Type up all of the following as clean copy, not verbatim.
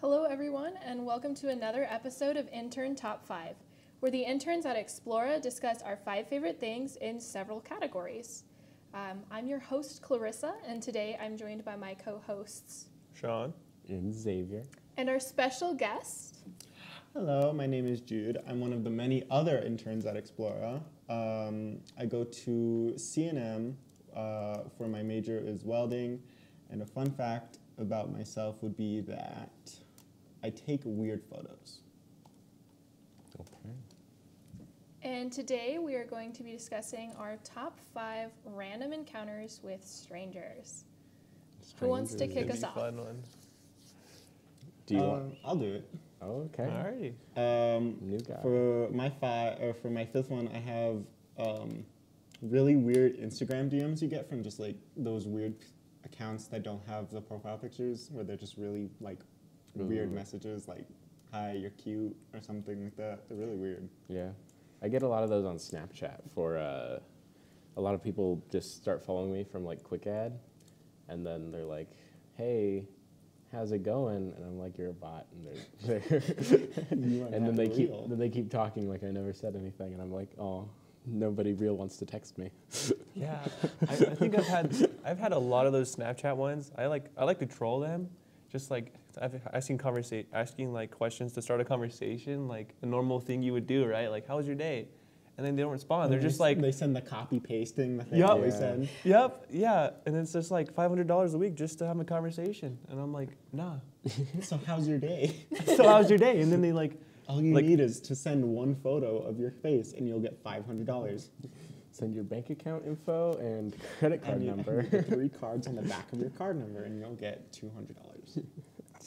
Hello everyone, and welcome to another episode of Intern Top 5, where the interns at Explora discuss our 5 favorite things in several categories. I'm your host, Clarissa, and today I'm joined by my co-hosts, Shaun and Xavier. And our special guest. Hello, my name is Jude. I'm one of the many other interns at Explora. I go to C&M for my major is welding, and a fun fact about myself would be that I take weird photos. Okay. And today we are going to be discussing our top 5 random encounters with strangers. Who wants to kick us off? Fun one. Do you want? I'll do it. Oh, okay. Alrighty. New guy. For my fifth one, I have really weird Instagram DMs you get from just like those weird accounts that don't have the profile pictures, where they're just really like weird messages like, hi, you're cute, or something like that. They're really weird. Yeah. I get a lot of those on Snapchat for, a lot of people just start following me from like Quick Ad, and then they're like, hey, how's it going? And I'm like, you're a bot, and they're and then they keep talking like I never said anything, and I'm like, oh, nobody real wants to text me. Yeah, I think I've had a lot of those Snapchat ones. I like to troll them, just like asking like questions to start a conversation, like a normal thing you would do, right? Like, how was your day? And then they don't respond. They're just like, they send the copy pasting that they Yup. always send. Yep, yeah, and it's just like $500 a week just to have a conversation, and I'm like, nah. So how's your day? So how's your day? And then they like, All you need is to send one photo of your face, and you'll get $500. Send your bank account info and credit card number. And you 3 cards on the back of your card number, and you'll get $200.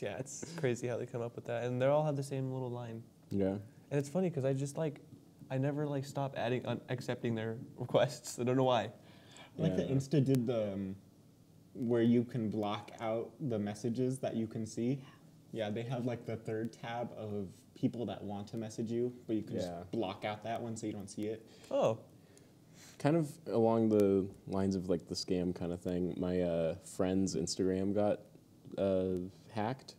yeah, it's crazy how they come up with that, and they all have the same little line. Yeah. And it's funny because I never like stop accepting their requests. I don't know why. Like the Insta did the where you can block out the messages that you can see. Yeah, they have like the 3rd tab of people that want to message you, but you can just block out that one so you don't see it. Oh. Kind of along the lines of like the scam kind of thing, my friend's Instagram got hacked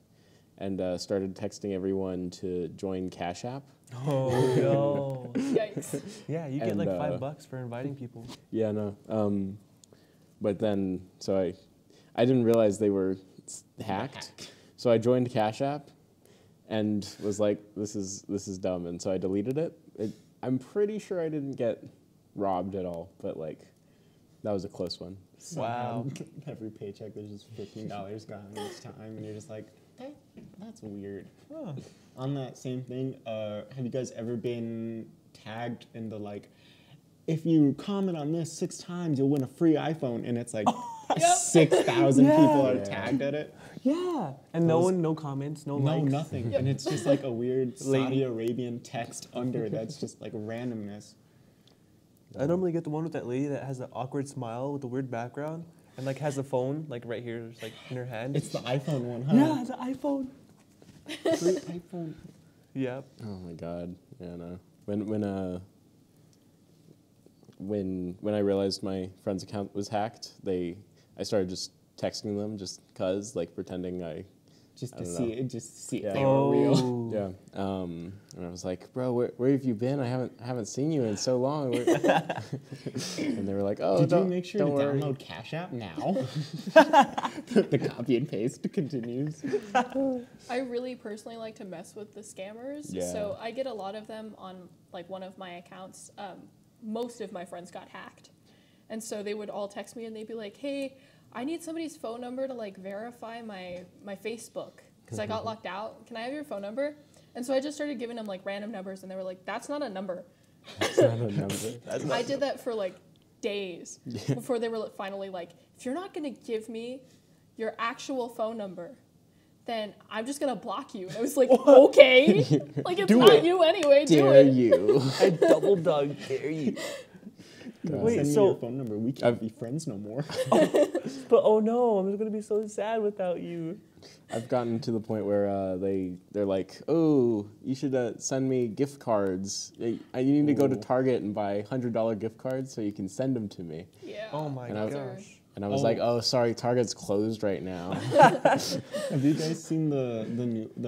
and started texting everyone to join Cash App. Oh no! Yikes. Yeah, you get like $5 for inviting people. Yeah, no. But then, so I didn't realize they were hacked. So I joined Cash App and was like, this is dumb, and so I deleted it. I'm pretty sure I didn't get robbed at all, but like that was a close one. Wow. Every paycheck there's just $15 gone each time, and you're just like, that's weird. Huh. On that same thing, have you guys ever been tagged in the like, if you comment on this 6 times, you'll win a free iPhone, and it's like 6,000 people are tagged at it? Yeah. And no comments, no likes. No, nothing. And it's just like a weird Saudi Arabian text under that's just like randomness. I normally get the one with that lady that has an awkward smile with a weird background and like has a phone like right here, just like in her hand. It's the iPhone one, huh? Yeah, the iPhone. Free iPhone. Yep. Oh my God. Yeah, no. When I realized my friend's account was hacked, I started just texting them just cause, like pretending just to see if they Oh. were real. Yeah. And I was like, bro, where have you been? I haven't seen you in so long. And they were like, oh, Did you make sure to worry. download Cash App now? The copy and paste continues. I really personally like to mess with the scammers, Yeah. so I get a lot of them on like one of my accounts. Most of my friends got hacked, and so they would all text me and they'd be like, hey, I need somebody's phone number to like verify my Facebook because I got locked out. Can I have your phone number? And so I just started giving them like random numbers, and they were like, that's not a number. That's not a number. I did that for like days before they were finally like, if you're not going to give me your actual phone number, then I'm just going to block you. And I was like, okay. Like, it's not you anyway. Do Dare it. you. I double dog dare you. Wait, send me your phone number. We can't be friends no more. But oh no, I'm just gonna be so sad without you. I've gotten to the point where they're like, oh, you should send me gift cards. You need to go to Target and buy $100 gift cards so you can send them to me. Yeah. Oh my And gosh. And I was like, oh, sorry, Target's closed right now. Have you guys seen the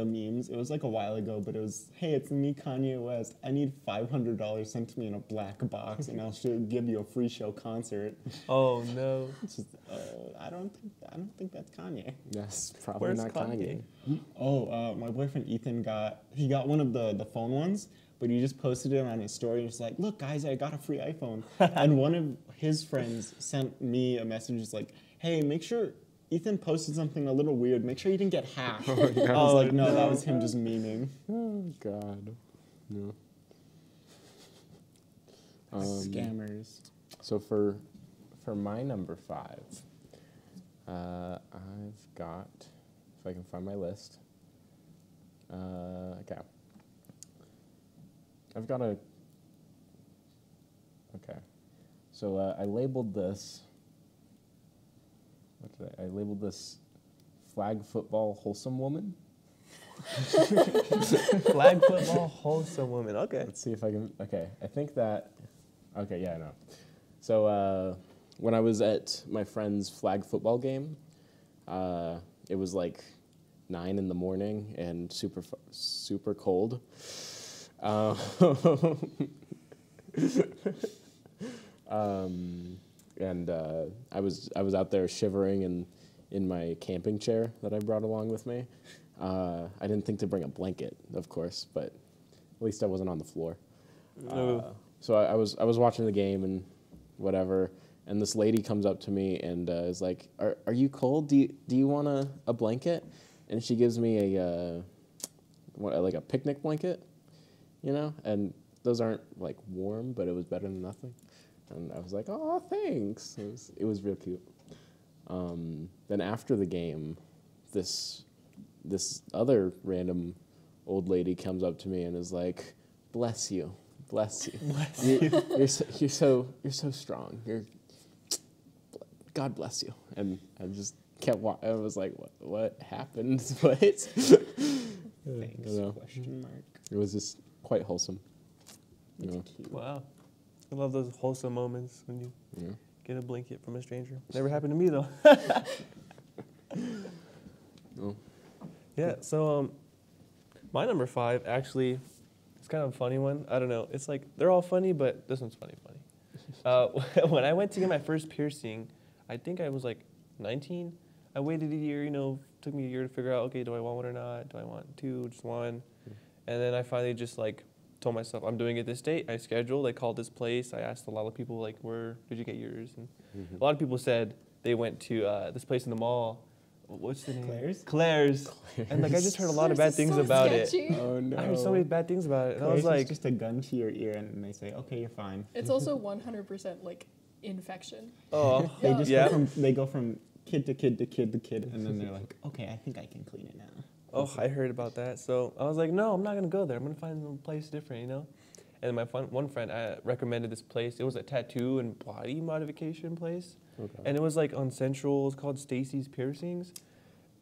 memes? It was like a while ago, but it was, hey, it's me, Kanye West. I need $500 sent to me in a black box, and I'll give you a free show concert. Oh no. It's just, I don't think that's Kanye. That's probably Where's not Kanye. Oh, my boyfriend Ethan got one of the phone ones, but he just posted it on his story and was like, look guys, I got a free iPhone. And one of his friends sent me a message just like, hey, make sure Ethan posted something a little weird. Make sure you didn't get hacked. I was like, no, that was him just memeing. Oh God. No. Scammers. So for my number 5, I've got, if I can find my list. Okay. I've got a. Okay. So I labeled this. What did I labeled this flag football wholesome woman. Flag football wholesome woman. Okay. Let's see if I can. Okay, I think that. Okay, yeah, I know. So when I was at my friend's flag football game, it was like 9 in the morning and super cold. And I was out there shivering in my camping chair that I brought along with me. I didn't think to bring a blanket, of course, but at least I wasn't on the floor. So I was watching the game and whatever, and this lady comes up to me and is like, "Are you cold? Do you want a blanket?" And she gives me a picnic blanket, you know, and those aren't like warm, but it was better than nothing. And I was like, "Oh, thanks." It was real cute. Then after the game, this other random old lady comes up to me and is like, "Bless you, bless you, bless you. You're so strong. God bless you." And I just kept I was like, "What happened?" What? Thanks? Question mark. It was just quite wholesome. It's You know? cute. Wow. I love those wholesome moments when you Yeah. get a blanket from a stranger. Never happened to me though. Oh. Yeah, so my number 5 actually, it's kind of a funny one. I don't know. It's like they're all funny, but this one's funny. When I went to get my first piercing, I think I was like 19. I waited a year. Took me a year to figure out, okay, do I want one or not? Do I want 2, just 1? And then I finally just like told myself I'm doing it this date. I scheduled. I called this place. I asked a lot of people like, where did you get yours? And a lot of people said they went to this place in the mall. What's the name? Claire's. And like I just heard a lot of bad things about it. Oh no. I heard so many bad things about it, and I was Claire's like, just a gun to your ear, and they say, "Okay, you're fine." It's also 100% like infection. oh, They just yeah. they go from kid to kid to kid to kid, and then they're like, "Okay, I think I can clean it now." Oh, I heard about that. So I was like, no, I'm not gonna go there. I'm gonna find a place different, And my one friend recommended this place. It was a tattoo and body modification place, Okay. and it was like on Central. It was called Stacy's Piercings.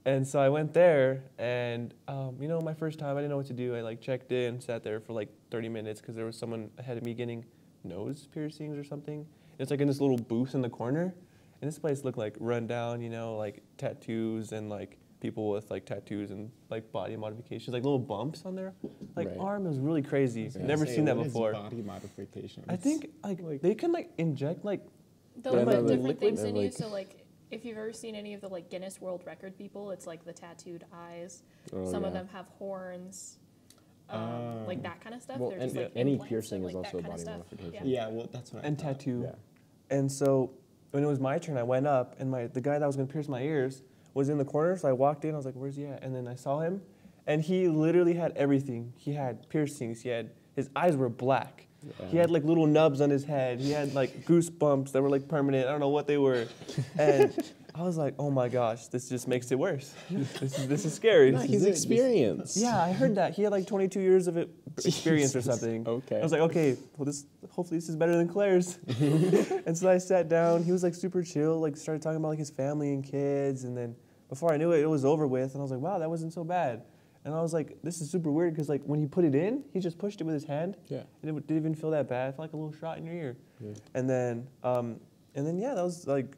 And so I went there, and my first time I didn't know what to do. I like checked in, sat there for like 30 minutes because there was someone ahead of me getting nose piercings or something. It's like in this little booth in the corner, and this place looked like run down, like tattoos and like people with like tattoos and like body modifications, like little bumps on their like Right. arm. It was really crazy. Yeah. Never seen that What is before. body modification. I think like they can like inject like They'll Yeah, put no, like different things liquid. in you. Like- So like, if you've ever seen any of the like Guinness World Record people, it's like the tattooed eyes. Oh, Some of yeah. them have horns, Oh. like that kind of stuff. Well, They're and just like any implants piercing and, is like, also a that kind of body stuff. modification. Yeah, well, that's what I and thought. tattoo. Yeah. And so when it was my turn, I went up, and the guy that was gonna pierce my ears was in the corner. So I walked in. I was like, "Where's he at?" And then I saw him, and he literally had everything. He had piercings. His eyes were black. He had like little nubs on his head. He had like goosebumps that were like permanent. I don't know what they were. And I was like, "Oh my gosh, this just makes it worse. This is scary." No, he's experienced. Yeah, I heard that. He had like 22 years of experience or something. Okay. I was like, okay, well, hopefully this is better than Claire's. And so I sat down. He was like super chill, like started talking about like his family and kids. And then before I knew it, it was over with. And I was like, wow, that wasn't so bad. And I was like, this is super weird because like when he put it in, he just pushed it with his hand. Yeah. And it didn't even feel that bad. It felt like a little shot in your ear. Yeah. And then yeah, that was like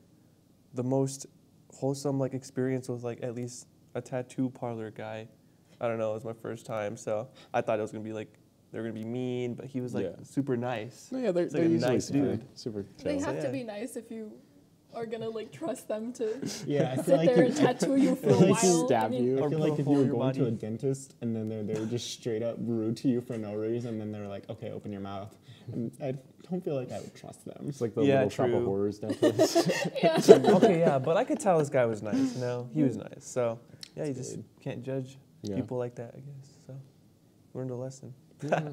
the most wholesome like experience was like at least a tattoo parlor guy. I don't know, it was my first time, so I thought it was gonna be like they're gonna be mean, but he was like super nice. No, yeah, they're He's, like, a usually nice dude. super They chill. have to be nice if you are gonna like trust them to Yeah, I feel sit like there and tattoo you for a like while. stab I mean, you. I Or feel put like a if hole you in were your going to body. a dentist and then they were just straight up rude to you for no reason, and then they're like, okay, open your mouth. And I don't feel like I would trust them. It's like the Yeah, little shop of true. horrors dentist. Yeah. Okay, yeah, but I could tell this guy was nice, you know? He was nice. So, yeah, you just good. can't judge Yeah. people like that, I guess. So, learned a lesson. Yeah.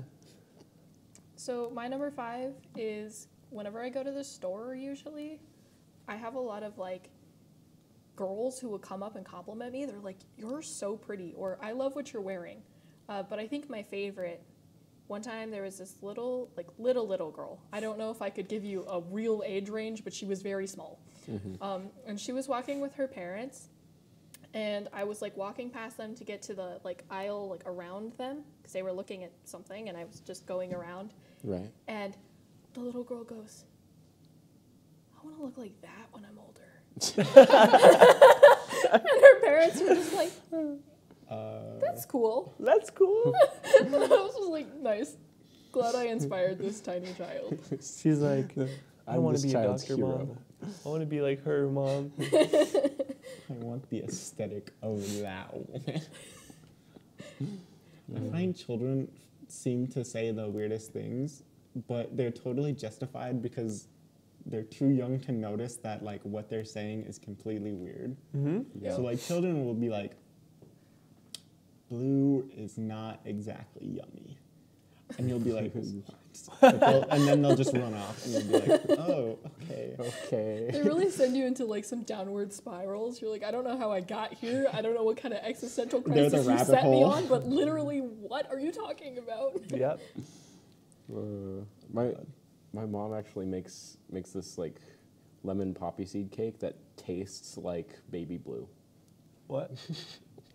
So my number 5 is whenever I go to the store, usually, I have a lot of like girls who will come up and compliment me. They're like, "You're so pretty," or "I love what you're wearing." But I think my favorite, one time there was this little girl. I don't know if I could give you a real age range, but she was very small. And she was walking with her parents, and I was like walking past them to get to the like aisle like around them because they were looking at something, and I was just going around. Right. And the little girl goes, "I want to look like that when I'm older." And her parents were just like, "That's cool." That's cool. And I was just like, "Nice. Glad I inspired this tiny child." She's like, I I'm want to this be a child's doctor, hero. Mom. I want to be like her, Mom. I want the aesthetic of that woman. I find children seem to say the weirdest things, but they're totally justified because they're too young to notice that like what they're saying is completely weird. Mm-hmm. Yeah. So like children will be like, blue is not exactly yummy. And you'll be like, what? And then they'll just run off and you'll be like, oh, okay. Okay. They really send you into like some downward spirals. You're like, I don't know how I got here. I don't know what kind of existential There's a crisis you rabbit set me hole. on, but literally, what are you talking about? Yep. My mom actually makes this like lemon poppy seed cake that tastes like baby blue. What?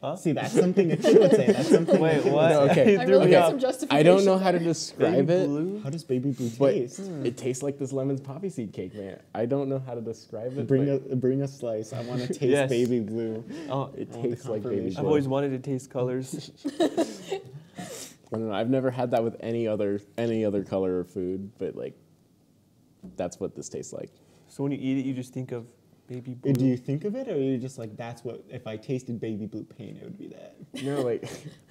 Huh? See, that's something a kid would say. That's something. Wait, a kid would what? say. No, okay. I Threw really me get off. some justification. I don't know how to Baby describe it, blue? How does baby blue but taste? it tastes like this lemon poppy seed cake, man. I don't know how to describe it. Bring but a slice. I want to taste Yes. baby blue. Oh, it I want the tastes like baby confirmation. I've blue. always wanted to taste colors. I don't know. I've never had that with any other color of food, but like that's what this tastes like. So when you eat it, you just think of baby blue. Do you think of it, or are you just like, that's what, if I tasted baby blue paint, it would be that? You know, like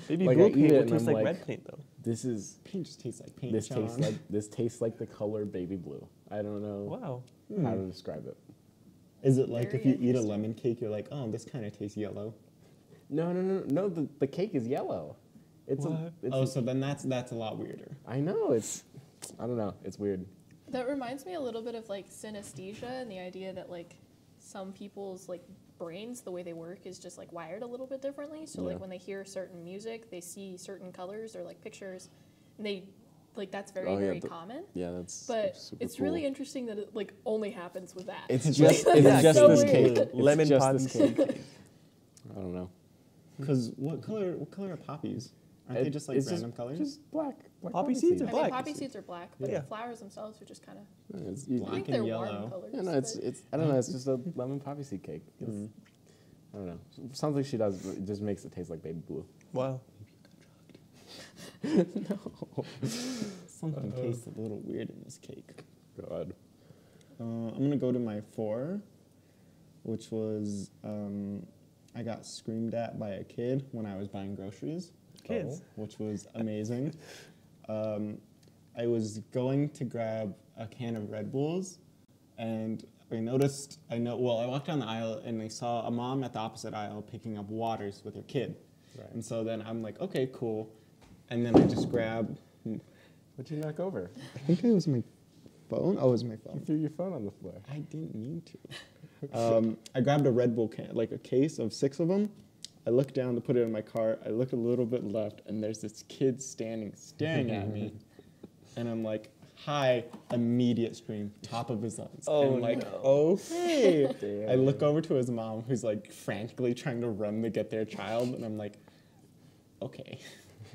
Baby like blue I eat paint it would and taste I'm like like, red paint, though. this is Paint just tastes like paint, this Shaun. tastes like the color baby blue. I don't know Wow. how to describe it. Is it like Very if you eat a interesting. lemon cake, you're like, oh, this kind of tastes yellow? No. The cake is yellow. It's What? a. So then that's a lot weirder. I know I don't know. It's weird. That reminds me a little bit of like synesthesia and the idea that like some people's like brains, the way they work is just like wired a little bit differently. So Yeah. like when they hear certain music, they see certain colors or like pictures, and they like that's very Oh, yeah, very the- common. Yeah, that's But super it's cool. really interesting that it like only happens with that. It's Like, just that's it's just so this weird. cake. It's Lemon just poppy this seed cake. cake. I don't know. Because what color are poppies? Aren't they just like It's random colors? Just black. Poppy seeds are I black. mean, poppy seeds are black, but Yeah. the flowers themselves are just kind of. It's, I Black think and they're yellow. warm colors. yeah, no, but- it's I don't know. It's just a lemon poppy seed cake. It's- I don't know. Something she does it just makes it taste like baby blue. Wow. Something tastes a little weird in this cake. God. I'm gonna go to my 4, which was I got screamed at by a kid when I was buying groceries. Kids. Which was amazing. I was going to grab a can of Red Bulls, and I walked down the aisle and I saw a mom at the opposite aisle picking up waters with her kid. Right. And so then I'm like, okay, cool. And then I just grabbed, What'd you knock over? I think it was my phone. Oh, it was my You phone. threw your phone on the floor. I didn't mean to. I grabbed a Red Bull can, like a case of 6 of them. I looked down to put it in my cart. I look a little bit left, and there's this kid staring at me. And I'm like, hi, immediate scream, top of his lungs. Oh, and I'm like, no. okay. Damn. I look over to his mom, who's like frantically trying to run to get their child, and I'm like, okay.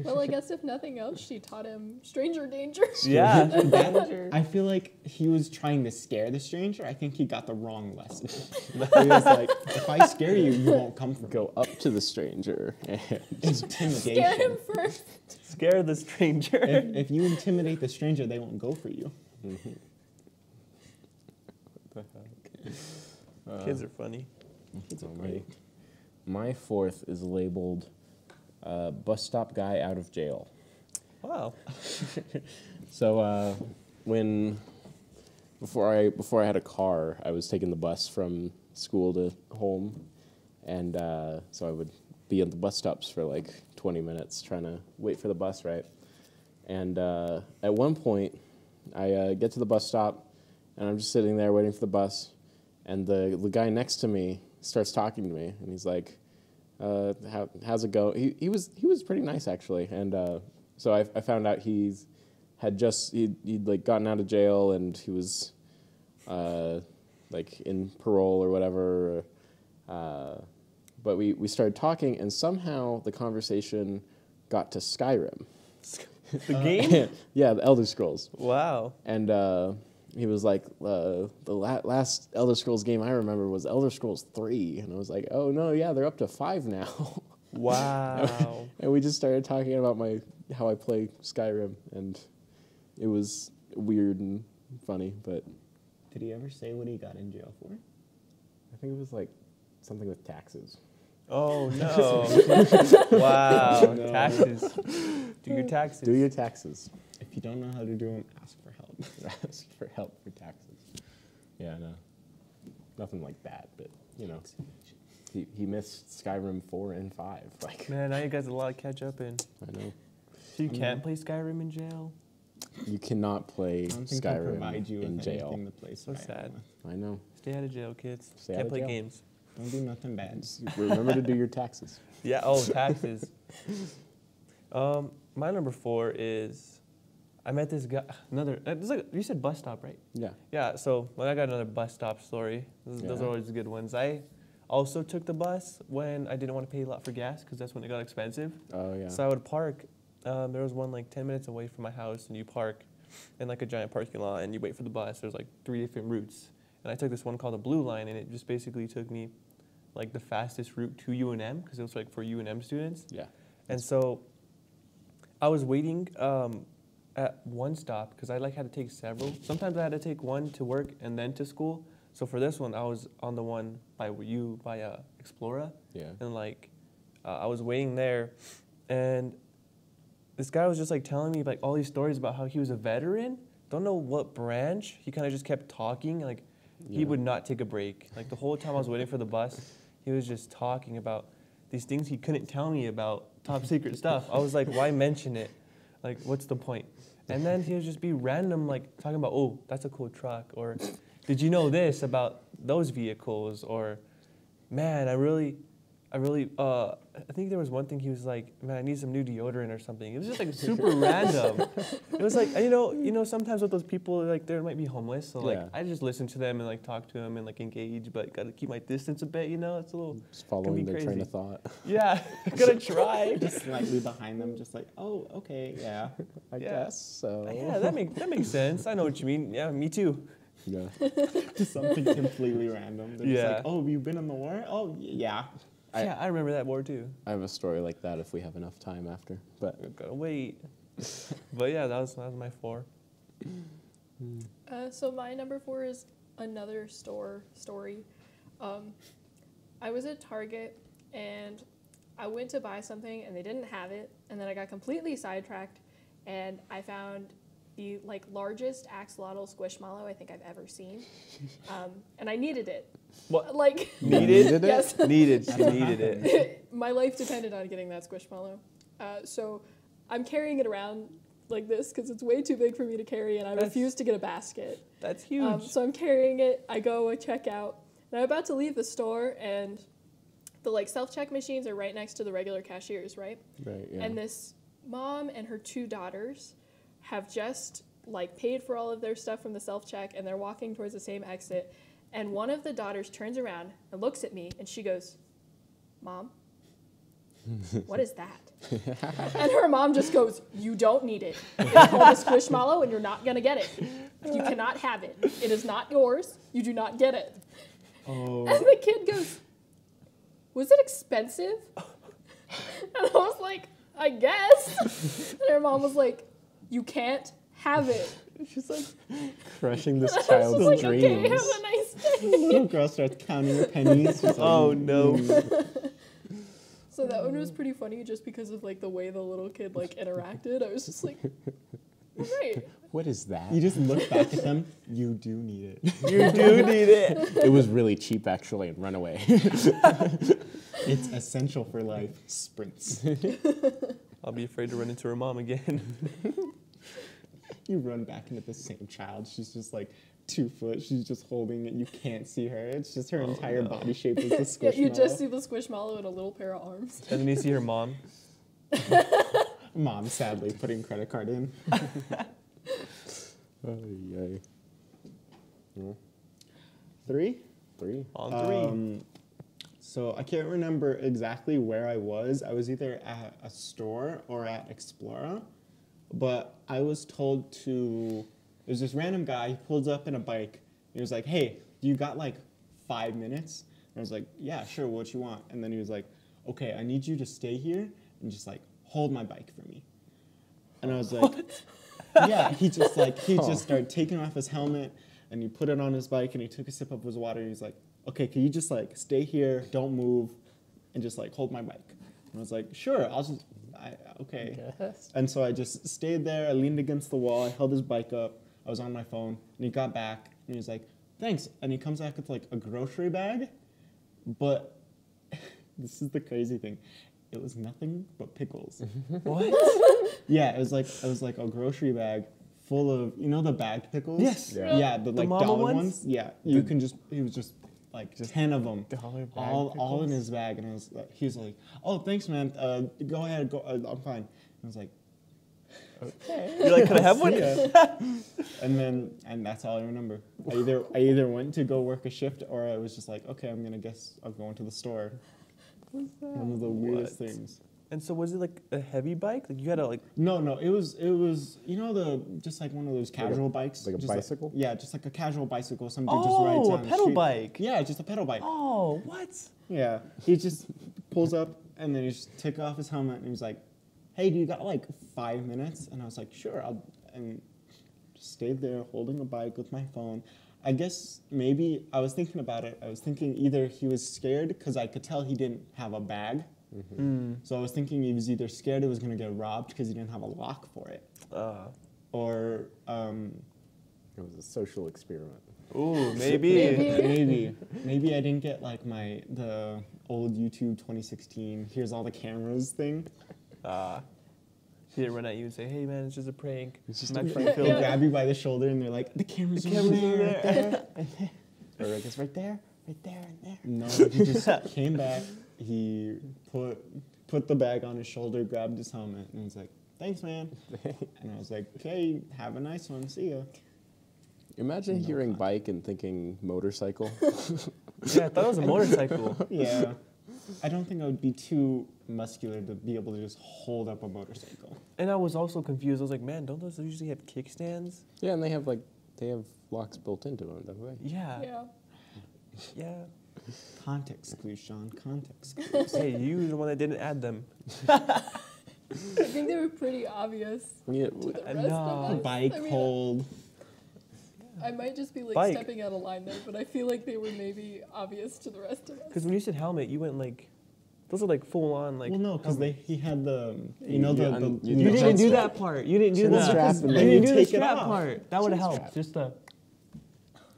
Well, I guess if nothing else, she taught him stranger danger. Yeah. I feel like he was trying to scare the stranger. I think he got the wrong lesson. He was like, if I scare you, you won't come for me. Go up to the stranger and Intimidation. Scare him first. Scare the stranger. If you intimidate the stranger, they won't go for you. what the heck? Kids are funny. Kids are Oh, great. My fourth is labeled bus stop guy out of jail. Wow. So before I had a car, I was taking the bus from school to home, and so I would be at the bus stops for like 20 minutes trying to wait for the bus, right? And at one point, I get to the bus stop, and I'm just sitting there waiting for the bus, and the guy next to me starts talking to me, and he's like, how's it go? He was pretty nice, actually, and so I found out he'd like gotten out of jail, and he was like in parole or whatever, but we started talking, and somehow the conversation got to Skyrim. The game? Yeah, the Elder Scrolls. Wow. And he was like, the last Elder Scrolls game I remember was Elder Scrolls 3. And I was like, oh, no, yeah, they're up to 5 now. Wow. And we just started talking about how I play Skyrim. And it was weird and funny, but Did he ever say what he got in jail for? I think it was like something with taxes. Oh, no. Wow. No. Taxes. Do your taxes. Do your taxes. If you don't know how to do them, ask for help. Ask for help for taxes. Yeah, no. Nothing like that, but, you know. He missed Skyrim 4 and 5. Like, Man, now you guys have a lot to catch up in. I know. So you can't play Skyrim in jail? You cannot play I don't think they'll provide Skyrim you in with jail. anything to play So Skyrim sad. with. I know. Stay out of jail, kids. Stay out Can't of play jail. games. Don't do nothing bad. Just remember to do your taxes. Yeah, oh, taxes. My number 4 is, I met this guy, you said bus stop, right? Yeah. Yeah, so I got another bus stop story. Those Yeah. are always good ones. I also took the bus when I didn't want to pay a lot for gas because that's when it got expensive. Oh, yeah. So I would park. There was one like 10 minutes away from my house, and you park in like a giant parking lot, and you wait for the bus. There's like 3 different routes. And I took this one called the Blue Line, and it just basically took me like the fastest route to UNM because it was like for UNM students. Yeah. And so I was waiting at one stop because I like had to take several. Sometimes I had to take one to work and then to school. So for this one, I was on the one by Explora. Yeah. And like I was waiting there, and this guy was just like telling me like all these stories about how he was a veteran. Don't know what branch. He kind of just kept talking. Like he Yeah. would not take a break. Like the whole time I was waiting for the bus, he was just talking about these things he couldn't tell me about, top secret stuff. I was like, why mention it? Like, what's the point? And then he would just be random, like talking about, oh, that's a cool truck, or did you know this about those vehicles? Or, man, I think there was one thing he was like, man, I need some new deodorant or something. It was just like super random. It was like, you know, sometimes with those people, like they might be homeless, so like Yeah. I just listen to them and like talk to them and like engage, but gotta keep my distance a bit, you know. It's a little Just following be their train crazy. of thought. yeah, gotta try. Just slightly behind them, just like, oh, okay, yeah. I Yeah. guess so. Yeah, that makes sense. I know what you mean. Yeah, me too. Yeah. Just something completely random. They're just Yeah. like, oh, you've been in the war? Oh, yeah. Yeah, I remember that war too. I have a story like that if we have enough time after. But I gotta wait. But yeah, that was my 4. So my number 4 is another store story. I was at Target and I went to buy something and they didn't have it, and then I got completely sidetracked and I found the like largest axolotl squishmallow I think I've ever seen, and I needed it. What? Like Needed? yes. Needed. She needed it. My life depended on getting that squishmallow. So I'm carrying it around like this because it's way too big for me to carry, and I refuse to get a basket. That's huge. So I'm carrying it. I go, I check out, and I'm about to leave the store, and the like self-check machines are right next to the regular cashiers, right? right, yeah. And this mom and her 2 daughters have just like paid for all of their stuff from the self-check, and they're walking towards the same exit. And one of the daughters turns around and looks at me, and she goes, "Mom." what is that? And her mom just goes, you don't need it. It's called a squishmallow and you're not going to get it. You cannot have it. It is not yours. You do not get it. Oh. And the kid goes, was it expensive? And I was like, I guess. And her mom was like, you can't have it. She's like crushing this And I was child's just like, dreams. okay, have a nice The day. little girl starts counting her pennies. She's like, Oh, no. So that one was pretty funny just because of like the way the little kid like interacted. I was just like, right. What is that? You just look back at them. You do need it. You do need it. It was really cheap, actually, and run away. It's essential for life. Sprints. I'll be afraid to run into her mom again. You run back into the same child. She's just like 2 foot. She's just holding it. You can't see her. It's just her entire no. body shape is the Yeah, squishmallow. you just see the squishmallow and a little pair of arms. And then you see her mom. Mom sadly putting credit card in. Oh, yay. 3? 3. On 3. So I can't remember exactly where I was. I was either at a store or at Explora, but I was told to. There's this random guy. He pulls up in a bike. And he was like, "Hey, you got like 5 minutes?" And I was like, "Yeah, sure. What you want?" And then he was like, "Okay, I need you to stay here and just like hold my bike for me." And I was like, "Yeah." He just started taking off his helmet and he put it on his bike and he took a sip of his water and he's like, "Okay, can you just like stay here, don't move, and just like hold my bike?" And I was like, "Sure, okay." Yes. And so I just stayed there. I leaned against the wall. I held his bike up. I was on my phone, and he got back and he was like, "Thanks." And he comes back with like a grocery bag, but this is the crazy thing. It was nothing but pickles. What? Yeah, it was like a grocery bag full of, you know, the bagged pickles. Yes. Yeah. Yeah, the like mama dollar ones? ones. Yeah, you can just. He was just like 10 of them, Dollar bag all in pickles? his bag, and I was like, he was like, "Oh, thanks, man. Go ahead. Go. I'm fine." I was like, "Okay." You're like, can I have one? See ya. And that's all I remember. I either went to go work a shift or I was just like, okay, I'm going to the store. One of the weirdest What? things. And so was it like a heavy bike? Like you had to like, No, it was you know just like one of those casual bikes. like a just bicycle? Yeah, just like a casual bicycle. Some dude just rides oh, a on the pedal street. bike. Yeah, just a pedal bike. Oh, what? Yeah, he just pulls up and then he just took off his helmet and he was like, "Hey, do you got like 5 minutes?" And I was like, "Sure." And just stayed there holding a bike with my phone. I guess maybe I was thinking about it. I was thinking either he was scared because I could tell he didn't have a bag. So I was thinking he was either scared it was going to get robbed because he didn't have a lock for it, or It was a social experiment. Ooh, maybe. maybe I didn't get like the old YouTube 2016 here's all the cameras thing. She didn't run at you and say, "Hey man, it's just a prank." It's just My a friend prank. Phil. They grab you by the shoulder and they're like, "The cameras are there." Or like it's right there, and there. No, he just came back. He put the bag on his shoulder, grabbed his helmet, and was like, "Thanks, man." And I was like, "Okay, have a nice one. See ya." Imagine hearing bike and thinking motorcycle. Yeah, I thought it was a motorcycle. Yeah. I don't think I would be too muscular to be able to just hold up a motorcycle. And I was also confused. I was like, man, don't those usually have kickstands? Yeah, and they have locks built into them, don't they? Yeah. Yeah. Yeah. Context clues, Shaun. Context clues. Hey, you were the one that didn't add them. I think they were pretty obvious. Yeah, To the I rest know. of us. Bike I mean, hold. I might just be like Bike. stepping out of line there, but I feel like they were maybe obvious to the rest of us. Because when you said helmet, you went like, those are like full on like. Well, no, because helmet. he had the, you You know, the You didn't do that part. You didn't do The that. strap and You then didn't you do the take it strap off. part. That would have Chin helped. strap. Just the.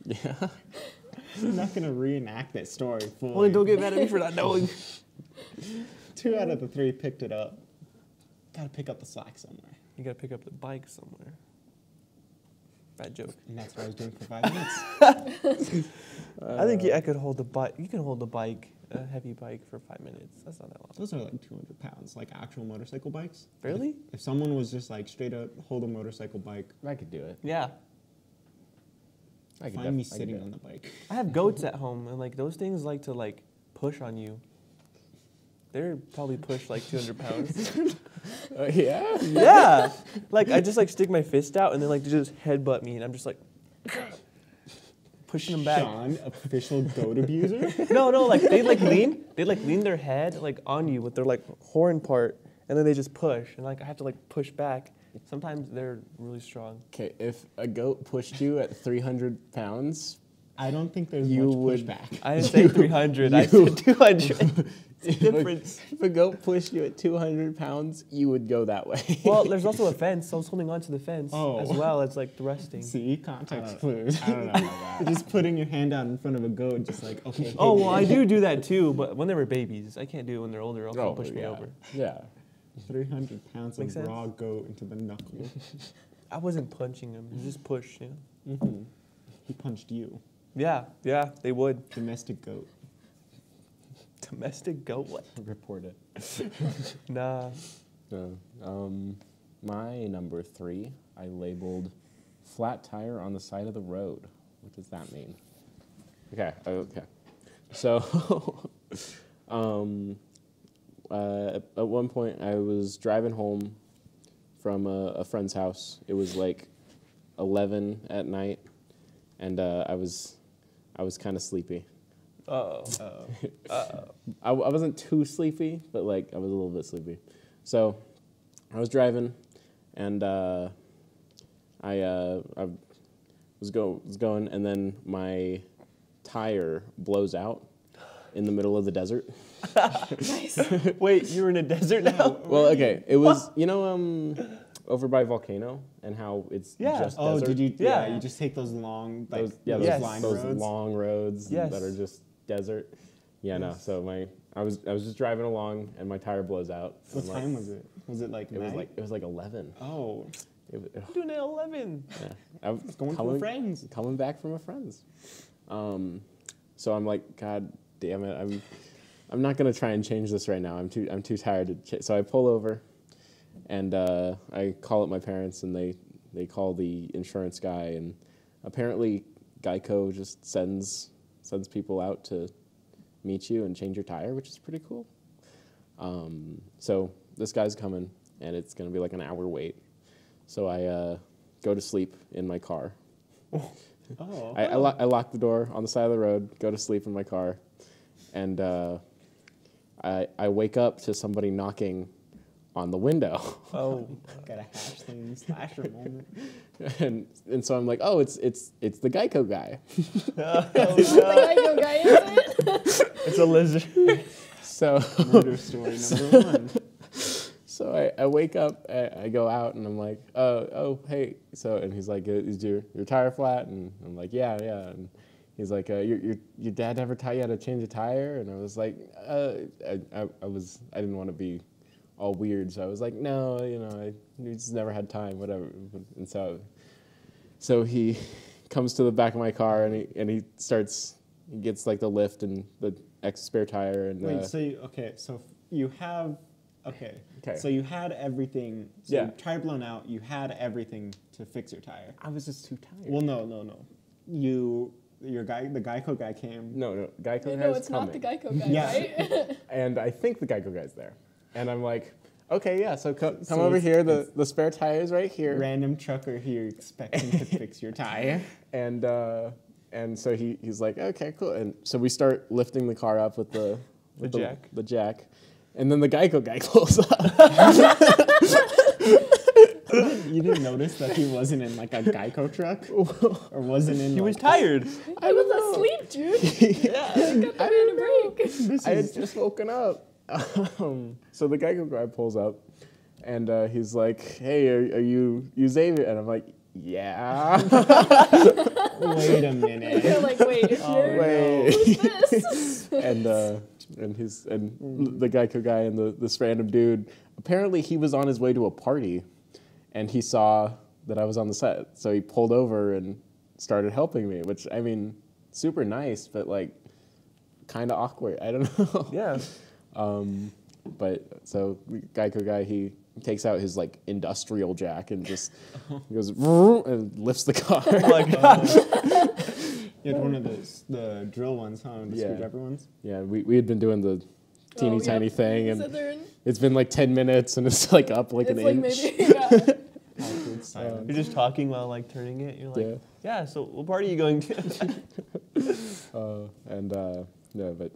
Yeah. I'm not gonna reenact that story fully. Well, then don't get mad at me for not knowing. 2 out of the 3 picked it up. Gotta pick up the slack somewhere. You gotta pick up the bike somewhere. Bad joke. And that's what I was doing for 5 minutes. I think I could hold the bike. You can hold the bike, a heavy bike, for 5 minutes. That's not that long. Those are like 200 pounds, like actual motorcycle bikes. Really? If someone was just like straight up hold a motorcycle bike, I could do it. Yeah. I could find me I could sitting do it. on the bike. I have goats at home, and like those things like to like push on you. they're probably push like 200 pounds. Yeah? Yeah. Like, I just like stick my fist out and then like they just headbutt me and I'm just like pushing them back. Shaun, official goat abuser. No, like they lean their head like on you with their like horn part and then they just push and like I have to like push back. Sometimes they're really strong. Okay, if a goat pushed you at 300 pounds, I don't think there's You much would- pushback. I didn't say 300, I said 200. It's different. if a goat pushed you at 200 pounds, you would go that way. Well, there's also a fence, so I was holding on to the fence Oh. as well as like thrusting. See, context clues. I don't know about that. Just putting your hand out in front of a goat, just like, okay. Oh, hey, well, I do that too, but when they were babies. I can't do it when they're older, else they'll push me yeah. over. Yeah. 300 pounds Makes of sense. raw goat into the knuckle. I wasn't punching them, it was just push, you know? Mm-hmm. He punched you. Yeah, they would. Domestic goat. Domestic goat, what? Report it. Nah. My number 3, I labeled flat tire on the side of the road. What does that mean? Okay. So, at one point, I was driving home from a friend's house. It was like 11 at night, and I was kind of sleepy. Uh-oh. I wasn't too sleepy, but like I was a little bit sleepy. So I was driving, and I was going, and then my tire blows out in the middle of the desert. Nice. Wait, you're in a desert now? Well, okay, it was over by Volcano and how it's Yeah. just Oh, desert. did you? Yeah. Yeah, you just take those long, like those Yes. line those roads. long roads Yes. that are just desert. Yeah, no. Yes. So I was just driving along and my tire blows out. What I'm like- time was it? Was it like It was night? like 11. Oh, It was, I'm doing it at 11. yeah. I was going to a friend's. coming back from a friend's. So I'm like, God damn it! I'm not gonna try and change this right now. I'm too tired to. So I pull over, and I call up my parents, and they call the insurance guy, and apparently Geico just sends people out to meet you and change your tire, which is pretty cool. So this guy's coming, and it's gonna be like an hour wait. So I go to sleep in my car. Oh, I lock the door on the side of the road, go to sleep in my car, and I wake up to somebody knocking on the window. Oh. got a hash thing slasher moment. and so I'm like, oh, it's the Geico guy. The Geico Guy, is it? It's a lizard. So Murder story number 1. So I wake up, I go out, and I'm like, oh, hey. So, and he's like, is your tire flat? And I'm like, yeah. And he's like, your dad ever taught you how to change a tire? And I was like, I didn't want to be all weird, so I was like, no, I just never had time, whatever. And so he comes to the back of my car, and he gets like the lift and the spare tire, and Wait, so you have. Okay. So you had everything. So Yeah. your tire blown out. You had everything to fix your tire. I was just too tired. Well, no. The Geico guy came. No, Geico No, has it's not the coming. Geico Guy, Yeah. right? And I think the Geico guy's there. And I'm like, okay, yeah, so come So over it's- here. The spare tire is right here. Random trucker here expecting to fix your tire. And so he's like, okay, cool. And so we start lifting the car up with the jack. The jack. And then the Geico guy close up. You didn't notice that he wasn't in like a Geico truck, or wasn't in. He was like, tired. I was asleep, dude. Yeah. Got the man a break. This I had is just woken up. So the Geico guy pulls up, and he's like, hey, are you Xavier? And I'm like, yeah. Wait a minute. You're like, wait, if you're Wait. who's this? and the Geico guy and this random dude, apparently he was on his way to a party, and he saw that I was on the set, so he pulled over and started helping me, which, I mean, super nice, but like kind of awkward. I don't know. Yeah. But so Geico guy, he takes out his like industrial jack and just goes and lifts the car. Oh my God. You had one of those, the drill ones, huh? The Yeah. screwdriver ones. Yeah, we had been doing the teeny Oh, tiny yep. thing, Sit and there and it's been like 10 minutes, and it's like up like it's an like inch. maybe yeah. Awkward silence. You're just talking while like turning it. You're like, yeah. So what party are you going to? Yeah, but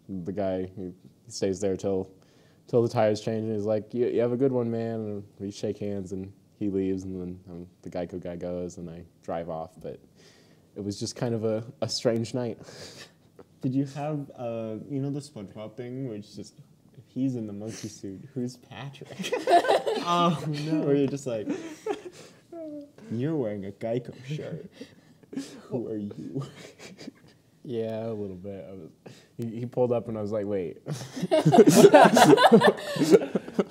the guy he stays there till the tires change, and he's like, you have a good one, man. And we shake hands, and he leaves, and then the Geico guy goes, and I drive off. But it was just kind of a strange night. Did you have, you know, the SpongeBob thing, where it's just, if he's in the monkey suit, who's Patrick? Oh no! Where you're just like, you're wearing a Geico shirt. Who are you? Yeah, a little bit. He pulled up, and I was like, wait.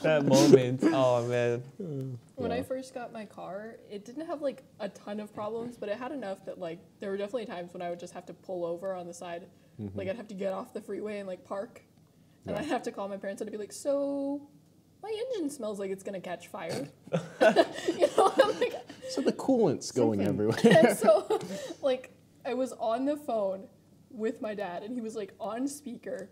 That moment. Oh man. When I first got my car, it didn't have like a ton of problems, but it had enough that like there were definitely times when I would just have to pull over on the side. Like I'd have to get off the freeway and like park. And I'd have to call my parents and I'd be like, so my engine smells like it's gonna catch fire. You know, I'm like, So the coolant's going everywhere. and so like I was on the phone with my dad and he was like on speaker.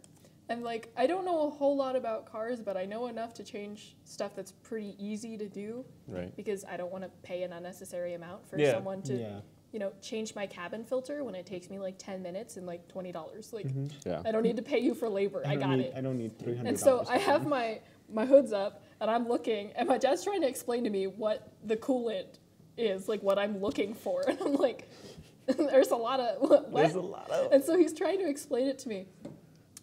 And like I don't know a whole lot about cars, but I know enough to change stuff that's pretty easy to do. Right. Because I don't want to pay an unnecessary amount for Yeah. someone to, you know, change my cabin filter when it takes me like 10 minutes and like $20. Like Yeah. I don't need to pay you for labor. I got it. I don't need $300. And so I have my hoods up and I'm looking and my dad's trying to explain to me what the coolant is, like what I'm looking for. And I'm like, there's a lot of what? There's a lot of. And so he's trying to explain it to me.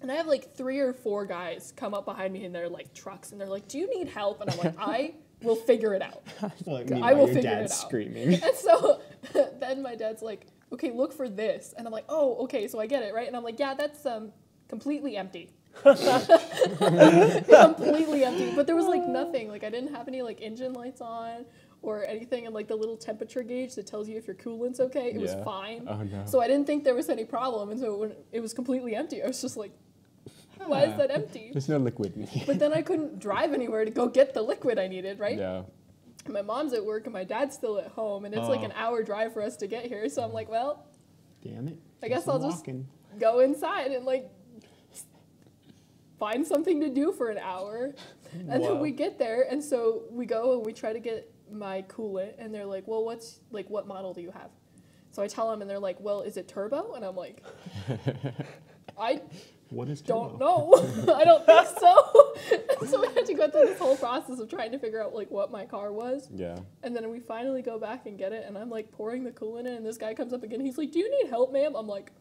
And I have like 3 or 4 guys come up behind me in their like trucks and they're like, do you need help? And I'm like, I will figure it out. Like, I will your figure dad's it out. screaming. And so then my dad's like, okay, look for this. And I'm like, oh, okay, so I get it, right? And I'm like, yeah, that's completely empty. Completely empty. But there was like nothing. Like I didn't have any like engine lights on or anything. And like the little temperature gauge that tells you if your coolant's okay, it was fine. Oh, no. So I didn't think there was any problem. And so when it was completely empty, I was just like, why is that empty? There's no liquid in here. But then I couldn't drive anywhere to go get the liquid I needed, right? Yeah. My mom's at work and my dad's still at home, and it's like an hour drive for us to get here. So I'm like, well, Damn it. I guess I'm I'll just walking. go inside and like find something to do for an hour. And then we get there, and so we go and we try to get my coolant, and they're like, well, what model do you have? So I tell them, and they're like, well, is it turbo? And I'm like, I What is don't turbo? know. I don't think so. And so we had to go through this whole process of trying to figure out like what my car was. Yeah. And then we finally go back and get it, and I'm like pouring the coolant in, and this guy comes up again. He's like, do you need help, ma'am? I'm like,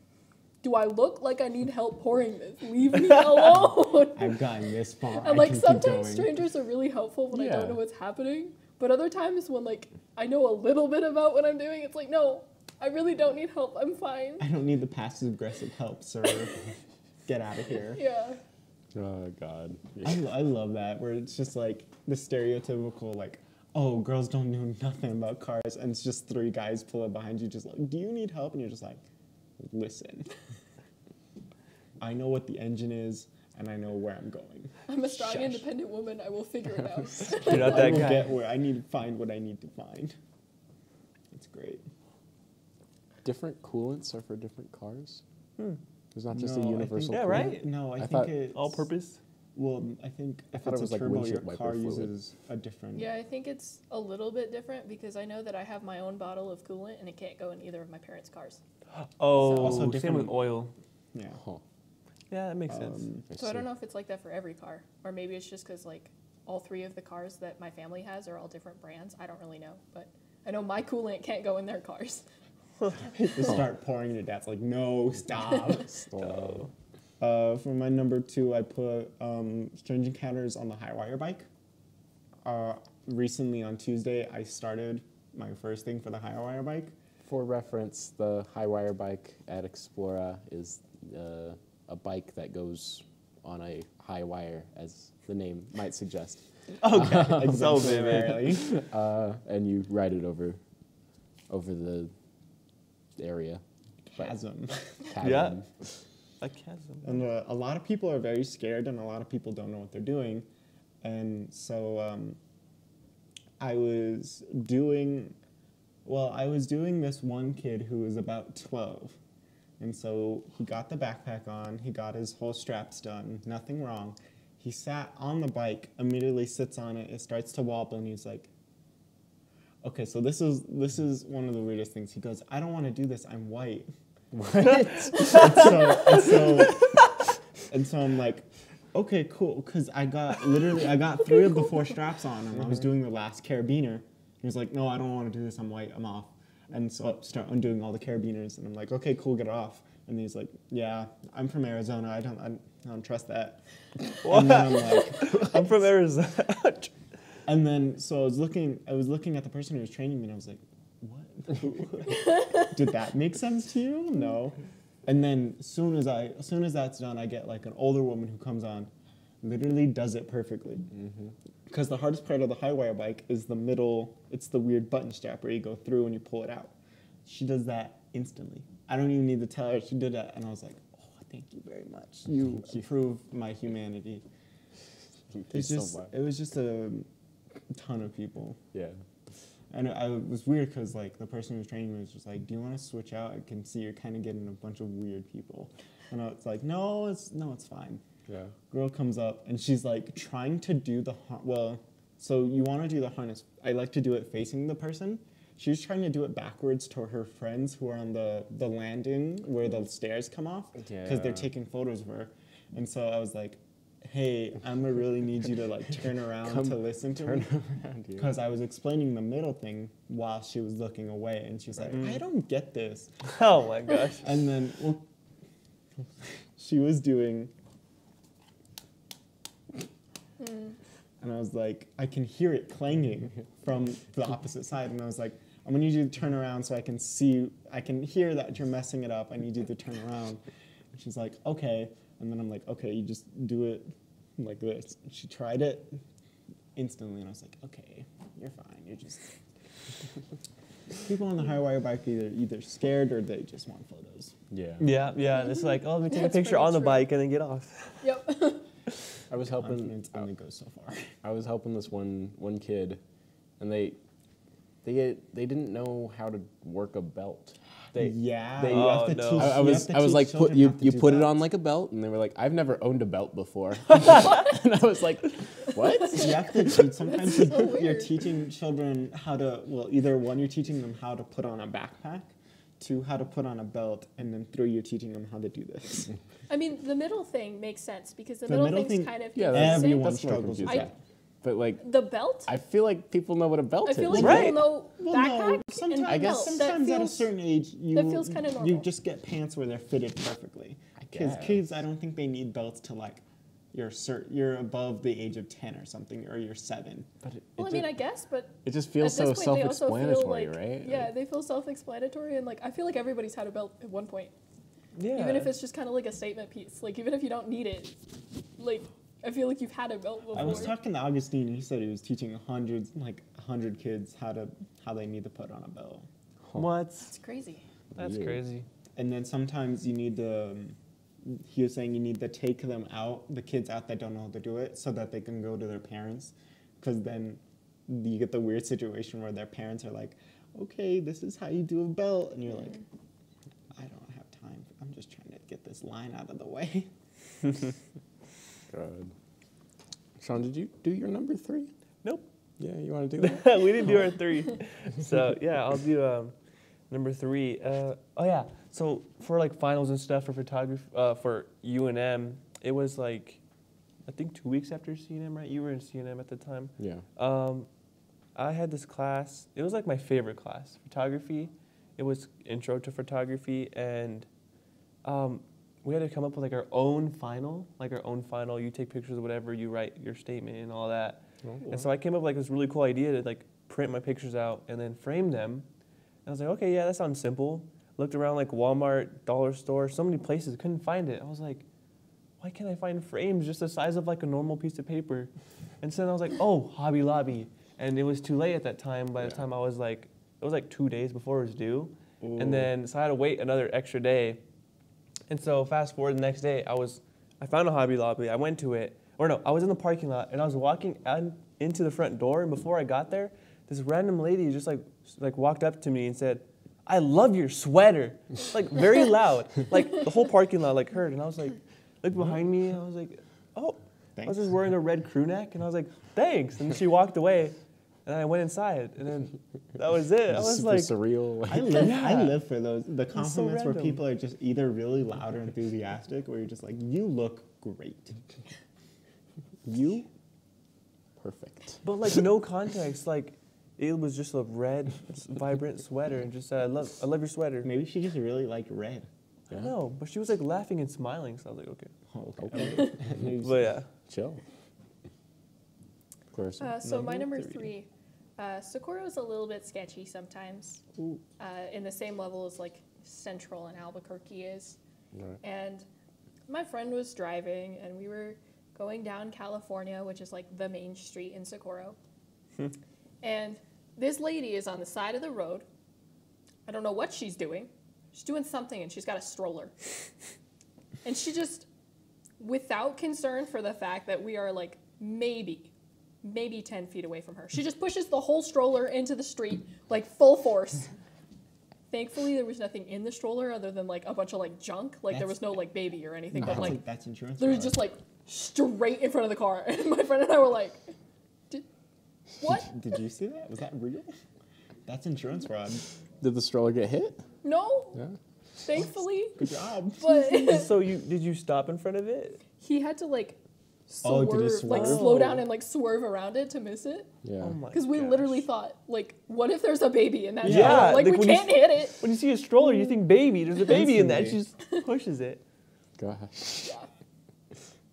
do I look like I need help pouring this? Leave me alone. I've gotten this far. I And like can keep sometimes going. strangers are really helpful when I Yeah. don't know what's happening. But other times when like I know a little bit about what I'm doing, it's like, no, I really don't need help. I'm fine. I don't need the passive aggressive help, sir. Get out of here. Yeah. Oh, God. I love that, where it's just like the stereotypical, like, oh, girls don't know nothing about cars, and it's just 3 guys pull up behind you, just like, do you need help? And you're just like, listen, I know what the engine is, and I know where I'm going. I'm a strong, Shush. independent woman. I will figure it out. You're not I that will guy. get where I need to find what I need to find. It's great. Different coolants are for different cars? There's not just a No, I universal Yeah, coolant? right? No, I, I think thought it's All purpose. Well, I think if thought it it's was a like turbo, your windshield wiper car fluid. uses a different. Yeah, I think it's a little bit different because I know that I have my own bottle of coolant and it can't go in either of my parents' cars. Oh, also same different- with oil. Yeah. Huh. Yeah, that makes sense. So I don't know if it's like that for every car, or maybe it's just because like all 3 of the cars that my family has are all different brands. I don't really know, but I know my coolant can't go in their cars. Just start pouring it. Dad's like, no, stop. Oh. For my number 2, I put Strange Encounters on the high wire bike. Recently on Tuesday, I started my first thing for the high wire bike. For reference, the high wire bike at Explora is a bike that goes on a high wire, as the name might suggest. Okay, so vivid. Exemplarily. And you ride it over the area. Chasm. Chasm. Yeah. A chasm. And a lot of people are very scared, and a lot of people don't know what they're doing. And so I was doing this one kid who was about 12, And so he got the backpack on, he got his whole straps done, nothing wrong. He sat on the bike, immediately sits on it, it starts to wobble, and he's like, okay, so this is one of the weirdest things. He goes, I don't want to do this, I'm white. What? And so I'm like, okay, cool, because I got 3 of the 4 straps on, and I was doing the last carabiner. He was like, no, I don't want to do this, I'm white, I'm off. And so I start undoing all the carabiners, and I'm like, okay, cool, get it off. And he's like, yeah, I'm from Arizona, I don't trust that. And then I'm like, I'm from Arizona. and then so I was looking at the person who was training me, and I was like, what? Did that make sense to you? No. And then as soon as that's done, I get like an older woman who comes on, literally does it perfectly. Because the hardest part of the high wire bike is the middle. It's the weird button strap where you go through and you pull it out. She does that instantly. I don't even need to tell her she did that, and I was like, oh, thank you very much. You proved my humanity. It was just a ton of people. Yeah. And it was weird because like the person who was training me was just like, do you want to switch out? I can see you're kind of getting a bunch of weird people. And I was like, no, it's fine. Yeah. Girl comes up and she's like trying to do so you want to do the harness. I like to do it facing the person. She was trying to do it backwards to her friends who are on the landing where the stairs come off because they're taking photos of her. And so I was like, hey, I'm gonna really need you to like turn around to listen to me, because I was explaining the middle thing while she was looking away, and she's like, I don't get this. Oh my gosh. And then she was doing, and I was like, I can hear it clanging from the opposite side, and I was like, I'm gonna need you to turn around so I can hear that you're messing it up. I need you to turn around. And she's like, okay. And then I'm like, okay, you just do it like this. And she tried it instantly, and I was like, okay, you're fine. You're just... People on the high wire bike are either scared or they just want photos. Yeah. Yeah. It's like, oh, let me take a That's picture pretty on the true. bike and then get off. Yep. I was helping. Confidence only goes so far. I was helping this one kid, and they didn't know how to work a belt. You have to Oh, teach. no. I was like, children you how to do put it that. on like a belt, and they were like, I've never owned a belt before. And I was like, what? You have to teach. Sometimes so you're weird. teaching children how to. Well, either one, you're teaching them how to put on a backpack, 2, how to put on a belt, and then 3, you're teaching them how to do this. I mean, the middle thing makes sense because the The middle middle thing's thing- kind of Yeah, consistent. Everyone That's more struggles with confusing. that. But like, The belt? I feel like people know what a belt I is. feel like Right. people know Well, backpack no, sometimes, and I guess- belt. That sometimes at a feels- certain age, that feels kinda you normal. just get pants where they're fitted perfectly. Because guess. kids, I don't think they need belts to like, you're above the age of 10 or something, or you're 7. But it, Well, I it mean, ju- I guess, but it just at feels this so point, they also feel self-explanatory, like, right? yeah, they feel self-explanatory, and like I feel like everybody's had a belt at one point, Yeah. even if it's just kind of like a statement piece. Like even if you don't need it, like I feel like you've had a belt before. I was talking to Augustine, and he said he was teaching 100 kids how they need to put on a belt. What? It's crazy. That's Weird. crazy. And then sometimes you need to, he was saying you need to take them out, the kids out that don't know how to do it, so that they can go to their parents. Because then you get the weird situation where their parents are like, okay, this is how you do a belt. And you're like, I don't have time. I'm just trying to get this line out of the way. God. Shaun, did you do your number 3? Nope. Yeah, you want to do that? We didn't do our 3. So yeah, I'll do number 3. Oh yeah. So for like finals and stuff for photography for UNM, it was like I think 2 weeks after CNM, right? You were in CNM at the time. Yeah. I had this class. It was like my favorite class, photography. It was intro to photography, and we had to come up with like our own final. You take pictures of whatever, you write your statement and all that. And so I came up with like this really cool idea to like print my pictures out and then frame them. And I was like, okay, yeah, that sounds simple. Looked around like Walmart, dollar store, so many places, couldn't find it. I was like, why can't I find frames just the size of like a normal piece of paper? And so then I was like, oh, Hobby Lobby. And it was too late at that time. By the time I was like, it was like 2 days before it was due. Ooh. And then, so I had to wait another extra day. And so fast forward the next day, I found a Hobby Lobby. I went to it. Or no, I was in the parking lot and I was walking out into the front door. And before I got there, this random lady just like walked up to me and said, I love your sweater. Like, very loud. Like, the whole parking lot, like, heard. And I was like, looked behind me, and I was like, oh. Thanks. I was just wearing a red crew neck, and I was like, thanks. And she walked away, and I went inside, and then that was it. I was super like, surreal. I live for those. The so compliments where random. people are just either really loud or enthusiastic, where you're just like, you look great. You? Perfect. but like no context. Like, it was just a red, vibrant sweater, and just said, I love your sweater. Maybe she just really liked red. I don't know, but she was like laughing and smiling, so I was like, okay. Oh, Okay. But yeah. Chill. Clarissa. So my Number number three, Socorro is a little bit sketchy sometimes, in the same level as like Central and Albuquerque is. Right. And my friend was driving, and we were going down California, which is like the main street in Socorro. And this lady is on the side of the road. I don't know what she's doing. She's doing something, and she's got a stroller. And she just, without concern for the fact that we are like maybe 10 feet away from her, she just pushes the whole stroller into the street, like full force. Thankfully, there was nothing in the stroller other than like a bunch of like junk. Like there was no like baby or anything, but like that's insurance. there was fraud. just like straight in front of the car. And my friend and I were like, what? Did you see that? Was that real? That's insurance fraud. Did the stroller get hit? No, Yeah. thankfully. Good job. But So did you stop in front of it? he had to like Oh, swerve, did he like swerve? slow down and like swerve around it to miss it. Yeah. Oh my Because we gosh. literally thought, like, what if there's a baby in that Yeah, stroller? Like, like we when you can't hit it. When you see a stroller, you think baby. There's a baby in that. She Instantly. just pushes it. Gosh. Yeah.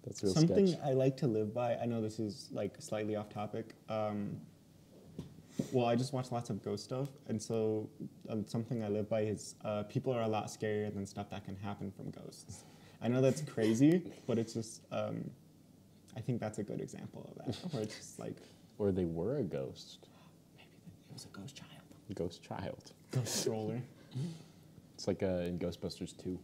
That's real Something sketch. I like to live by. I know this is like slightly off topic. Well, I just watch lots of ghost stuff, and so something I live by is people are a lot scarier than stuff that can happen from ghosts. I know that's crazy, but it's just I think that's a good example of that, where it's just like Or they were a ghost. maybe it was a ghost child, Ghost child. ghost stroller. It's like in Ghostbusters 2.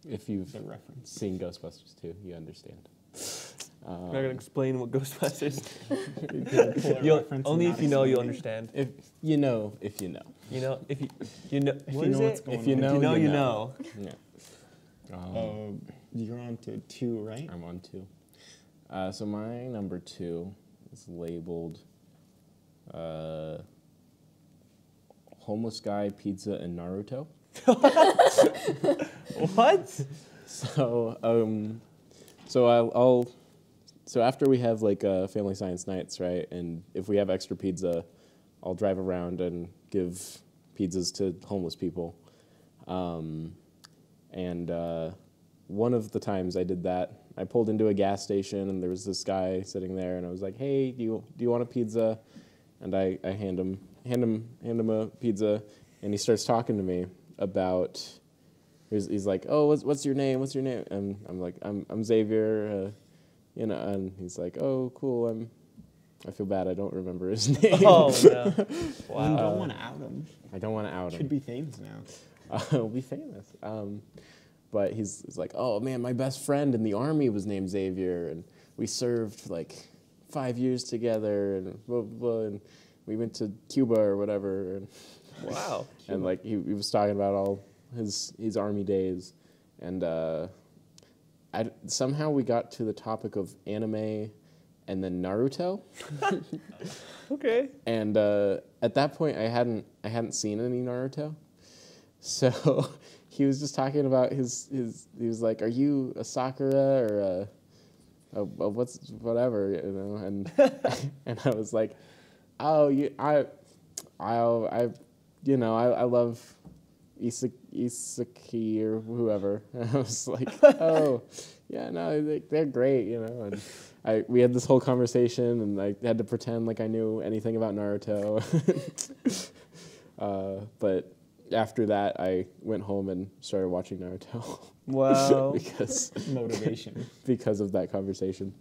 If you've The reference. seen Ghostbusters 2, you understand. I'm not gonna explain what Ghostbusters. Pull a You'll, reference only and if not you know, you'll explain understand. If you know, if you know. You know, if you know, If what you is know it? what's going If you on. know, If you know, you you know. know. Yeah. You're on to 2, right? I'm on 2. So my number 2 is labeled homeless guy, pizza, and Naruto. What? So after we have like family science nights, right? And if we have extra pizza, I'll drive around and give pizzas to homeless people. And one of the times I did that, I pulled into a gas station and there was this guy sitting there, and I was like, "Hey, do you want a pizza?" And I hand him a pizza, and he starts talking to me about. He's like, "Oh, what's your name? What's your name?" And I'm like, "I'm Xavier," And he's like, "Oh, cool. I feel bad. I don't remember his name." Oh no! You Wow. don't want to out him. I don't want to out him. Should be famous now. He'll be famous. But he's like, "Oh man, my best friend in the army was named Xavier, and we served like 5 years together, and blah, blah, blah, and we went to Cuba or whatever." And Wow. and like he was talking about all his army days, and somehow we got to the topic of anime, and then Naruto, Okay. and at that point I hadn't seen any Naruto, so he was just talking about his he was like, "Are you a Sakura or a what's whatever, and and I was like, "Oh, I love Isaki or whoever." And I was like, "Oh, yeah, no, they're great, And we had this whole conversation, and I had to pretend like I knew anything about Naruto. But after that, I went home and started watching Naruto. Wow. Motivation. because of that conversation.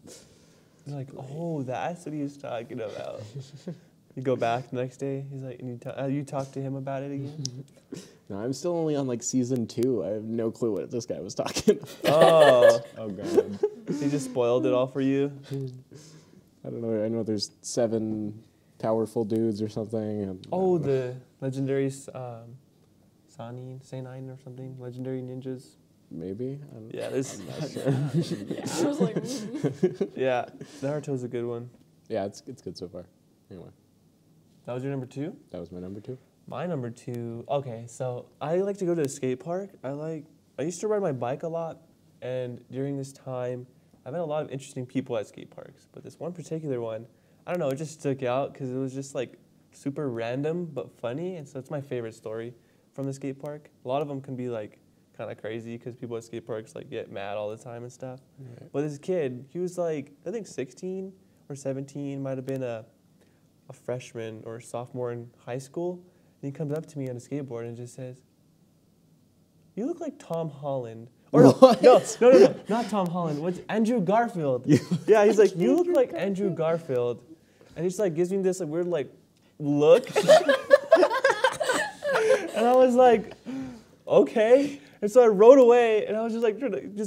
You're like, oh, that's what he was talking about. You go back the next day. He's like, and you talk to him about it again. No, I'm still only on like season 2. I have no clue what this guy was talking about. Oh, Oh god. he just spoiled it all for you. I don't know. I know there's 7 powerful dudes or something. And, Oh, the Legendary Sanine or something. Legendary ninjas. Maybe. Yeah, there's. I'm not sure. Yeah, I was like, Yeah, Naruto's a good one. Yeah, it's good so far. Anyway, That was your number 2? that was my number 2. My number 2. Okay, so I like to go to a skate park. I used to ride my bike a lot, and during this time, I met a lot of interesting people at skate parks. But this one particular one, I don't know, it just stuck out because it was just like super random but funny, and so it's my favorite story from the skate park. A lot of them can be like kind of crazy because people at skate parks like get mad all the time and stuff. Right. But this kid, he was like I think 16 or 17, might have been a freshman or a sophomore in high school, and he comes up to me on a skateboard and just says, "You look like Tom Holland." Or no, not Tom Holland. What's Andrew Garfield? Yeah, he's like, "You look like Andrew Garfield," and he just like gives me this like, weird like look, and I was like, "Okay." And so I rode away, and I was just like,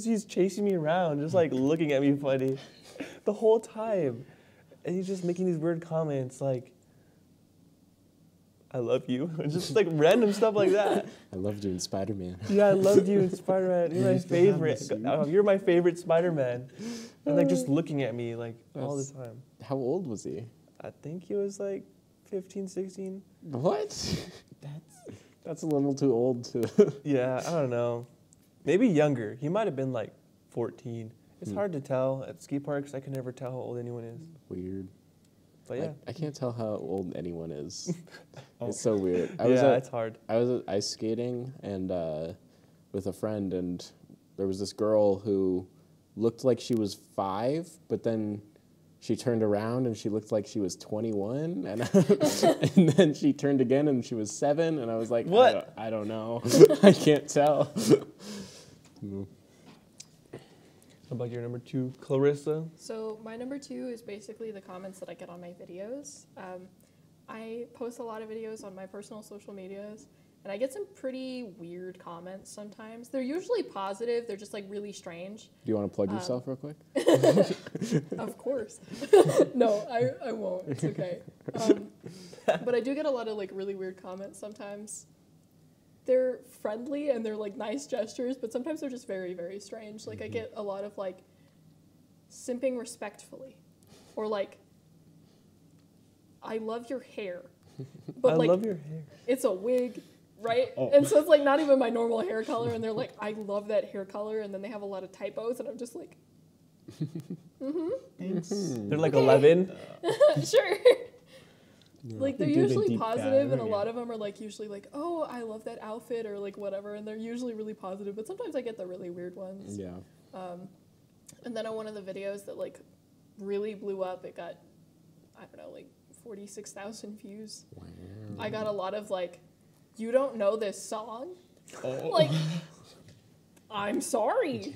he's chasing me around, just like looking at me funny, the whole time, and he's just making these weird comments like, "I love you," and just like random stuff like that. I loved you in Spider-Man. Yeah, I loved you in Spider-Man. You're my used to have favorite. this suit. You're my favorite Spider-Man. And like just looking at me like all the time. How old was he? I think he was like 15, 16. What? That's a little too old to. Yeah, I don't know. Maybe younger. He might have been like 14. It's hard to tell. At ski parks, I can never tell how old anyone is. Weird. But yeah. I can't tell how old anyone is. Oh. It's so weird. It's hard. I was ice skating and with a friend, and there was this girl who looked like she was 5, but then she turned around and she looked like she was 21, and and then she turned again and she was 7, and I was like, What? I don't know. I can't tell. How about your number 2, Clarissa? So my number 2 is basically the comments that I get on my videos. I post a lot of videos on my personal social medias, and I get some pretty weird comments sometimes. They're usually positive. They're just like really strange. Do you want to plug yourself real quick? Of course. No, I won't. It's okay. But I do get a lot of like really weird comments sometimes. They're friendly and they're like nice gestures, but sometimes they're just very, very strange. Like I get a lot of like simping respectfully, or like, "I love your hair," but I like love your hair. it's a wig, right? Oh. And so it's like not even my normal hair color, and they're like, "I love that hair color," and then they have a lot of typos, and I'm just like, Thanks. They're like 11. sure. Like they're They do the usually deep positive, dive, and a yeah. lot of them are like usually like, "Oh, I love that outfit," or like whatever, and they're usually really positive. But sometimes I get the really weird ones. Yeah. And then on one of the videos that like really blew up, it got, I don't know, like 46,000 views. Wow. I got a lot of like, "You don't know this song?" Oh. Like, "I'm sorry,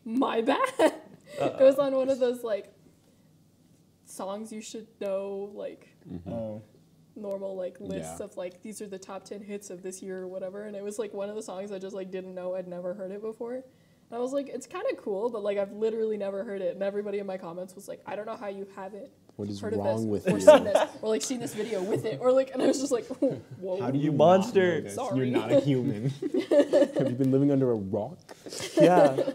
my bad." It was on one of those like songs you should know, like Oh. normal like lists Yeah. of like these are the top 10 hits of this year or whatever, and it was like one of the songs I just like didn't know. I'd never heard it before, and I was like, it's kind of cool, but like I've literally never heard it. And everybody in my comments was like, "I don't know how you haven't What is heard of wrong this with or you? seen this or like seen this video with it," or like, and I was just like, "Whoa." How do you monster. not know this? Sorry. You're not a human. Have you been living under a rock? Yeah.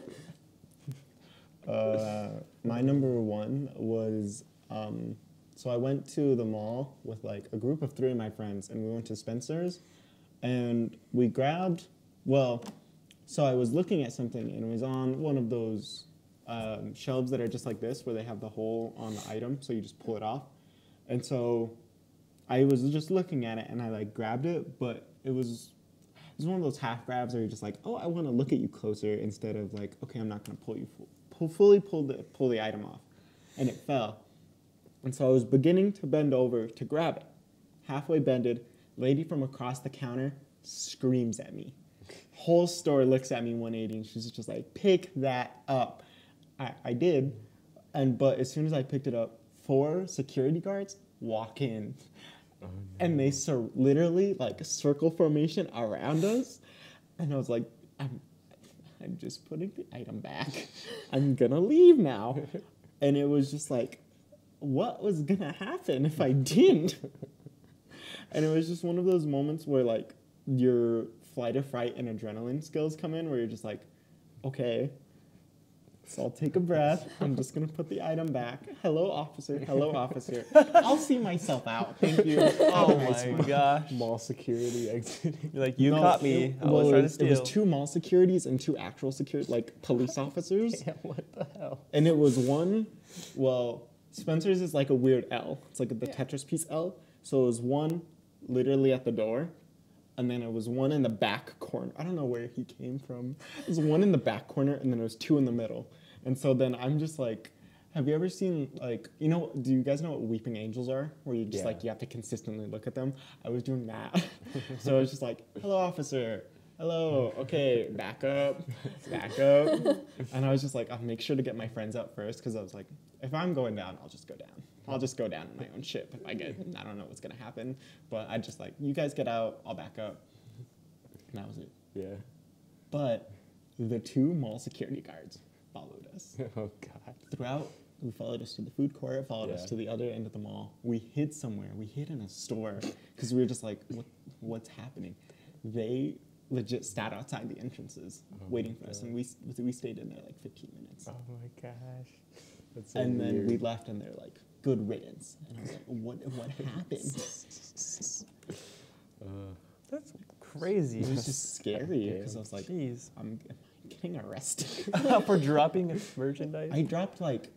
My number 1 was, so I went to the mall with like a group of 3 of my friends, and we went to Spencer's, and we grabbed, so I was looking at something, and it was on one of those shelves that are just like this, where they have the hole on the item, so you just pull it off. And so I was just looking at it, and I like grabbed it, but it was one of those half grabs where you're just like, "Oh, I want to look at you closer," instead of like, "Okay, I'm not going to fully pull the item off," and it fell. And so I was beginning to bend over to grab it. Halfway bended, lady from across the counter screams at me. Whole store looks at me 180, and she's just like, "Pick that up." I did, but as soon as I picked it up, 4 security guards walk in. Oh, no. And they literally like circle formation around us, and I was like, I'm just putting the item back. I'm gonna leave now. And it was just like, what was gonna happen if I didn't? And it was just one of those moments where like your flight or fright and adrenaline skills come in, where you're just like, okay, so I'll take a breath. I'm just gonna put the item back. Hello, officer. Hello, officer. I'll see myself out. Thank you. Oh my gosh. Mall security exiting. You're like, you No, caught me. I was trying to steal. It was 2 mall securities and 2 actual security, like police officers. Yeah, what the hell? And it was one, well, Spencer's is like a weird L. It's like the Yeah. Tetris piece L. So it was one literally at the door, and then it was one in the back corner. I don't know where he came from. It was one in the back corner, and then it was 2 in the middle. And so then I'm just like, have you ever seen, like, you know, do you guys know what weeping angels are? Where you just, Yeah. like, you have to consistently look at them. I was doing that. So I was just like, hello, officer. Hello. Okay, back up. Back up. And I was just like, I'll make sure to get my friends out first, because I was like, if I'm going down, I'll just go down. I'll just go down in my own ship. If I don't know what's going to happen. But I just like, you guys get out, I'll back up. And that was it. Yeah. But the 2 mall security guards followed us. Oh God. Throughout, we followed us to the food court, followed us Yeah. to the other end of the mall. We hid somewhere. We hid in a store because we were just like, what's happening? They legit sat outside the entrances waiting for us, and we stayed in there like 15 minutes. Oh my gosh. That's so And then weird. we left, and they're like, good riddance. And I was like, what happened? That's crazy. It was just scary because I was like, Jeez. am I getting arrested? For dropping merchandise? I dropped like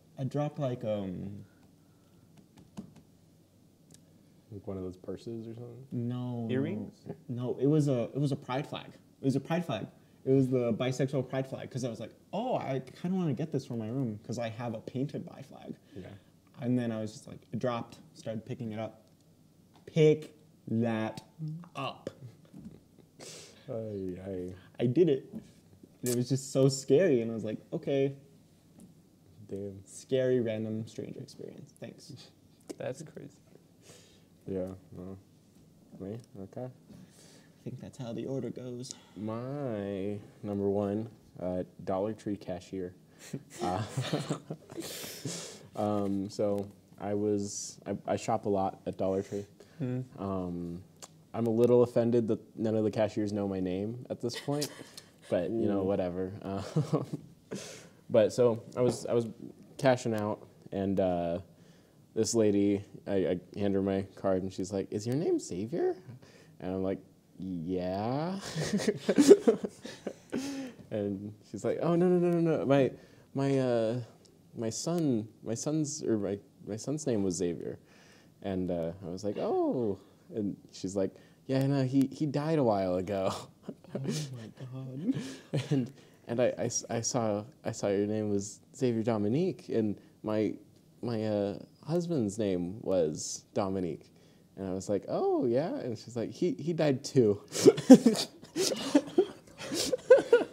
Like one of those purses or something? no Earrings? No, it was a pride flag. It was a pride flag. It was the bisexual pride flag because I was like, oh, I kind of want to get this for my room because I have a painted bi flag. Yeah. And then I was just like, it dropped, started picking it up. Pick that up. I did it. It was just so scary, and I was like, okay, Damn. scary random stranger experience. Thanks. That's crazy. Yeah. Me? Okay. I think that's how the order goes. My number 1, Dollar Tree cashier. So I shop a lot at Dollar Tree. I'm a little offended that none of the cashiers know my name at this point, but you know, whatever. But so I was cashing out, and this lady, I hand her my card, and she's like, "Is your name Xavier?" And I'm like, "Yeah." And she's like, "Oh no! My son's name was Xavier." And I was like, "Oh." And she's like, "Yeah, no, he died a while ago." Oh my god. And I saw your name was Xavier Dominique, and my husband's name was Dominique. And I was like, "Oh yeah." And she's like, he died too."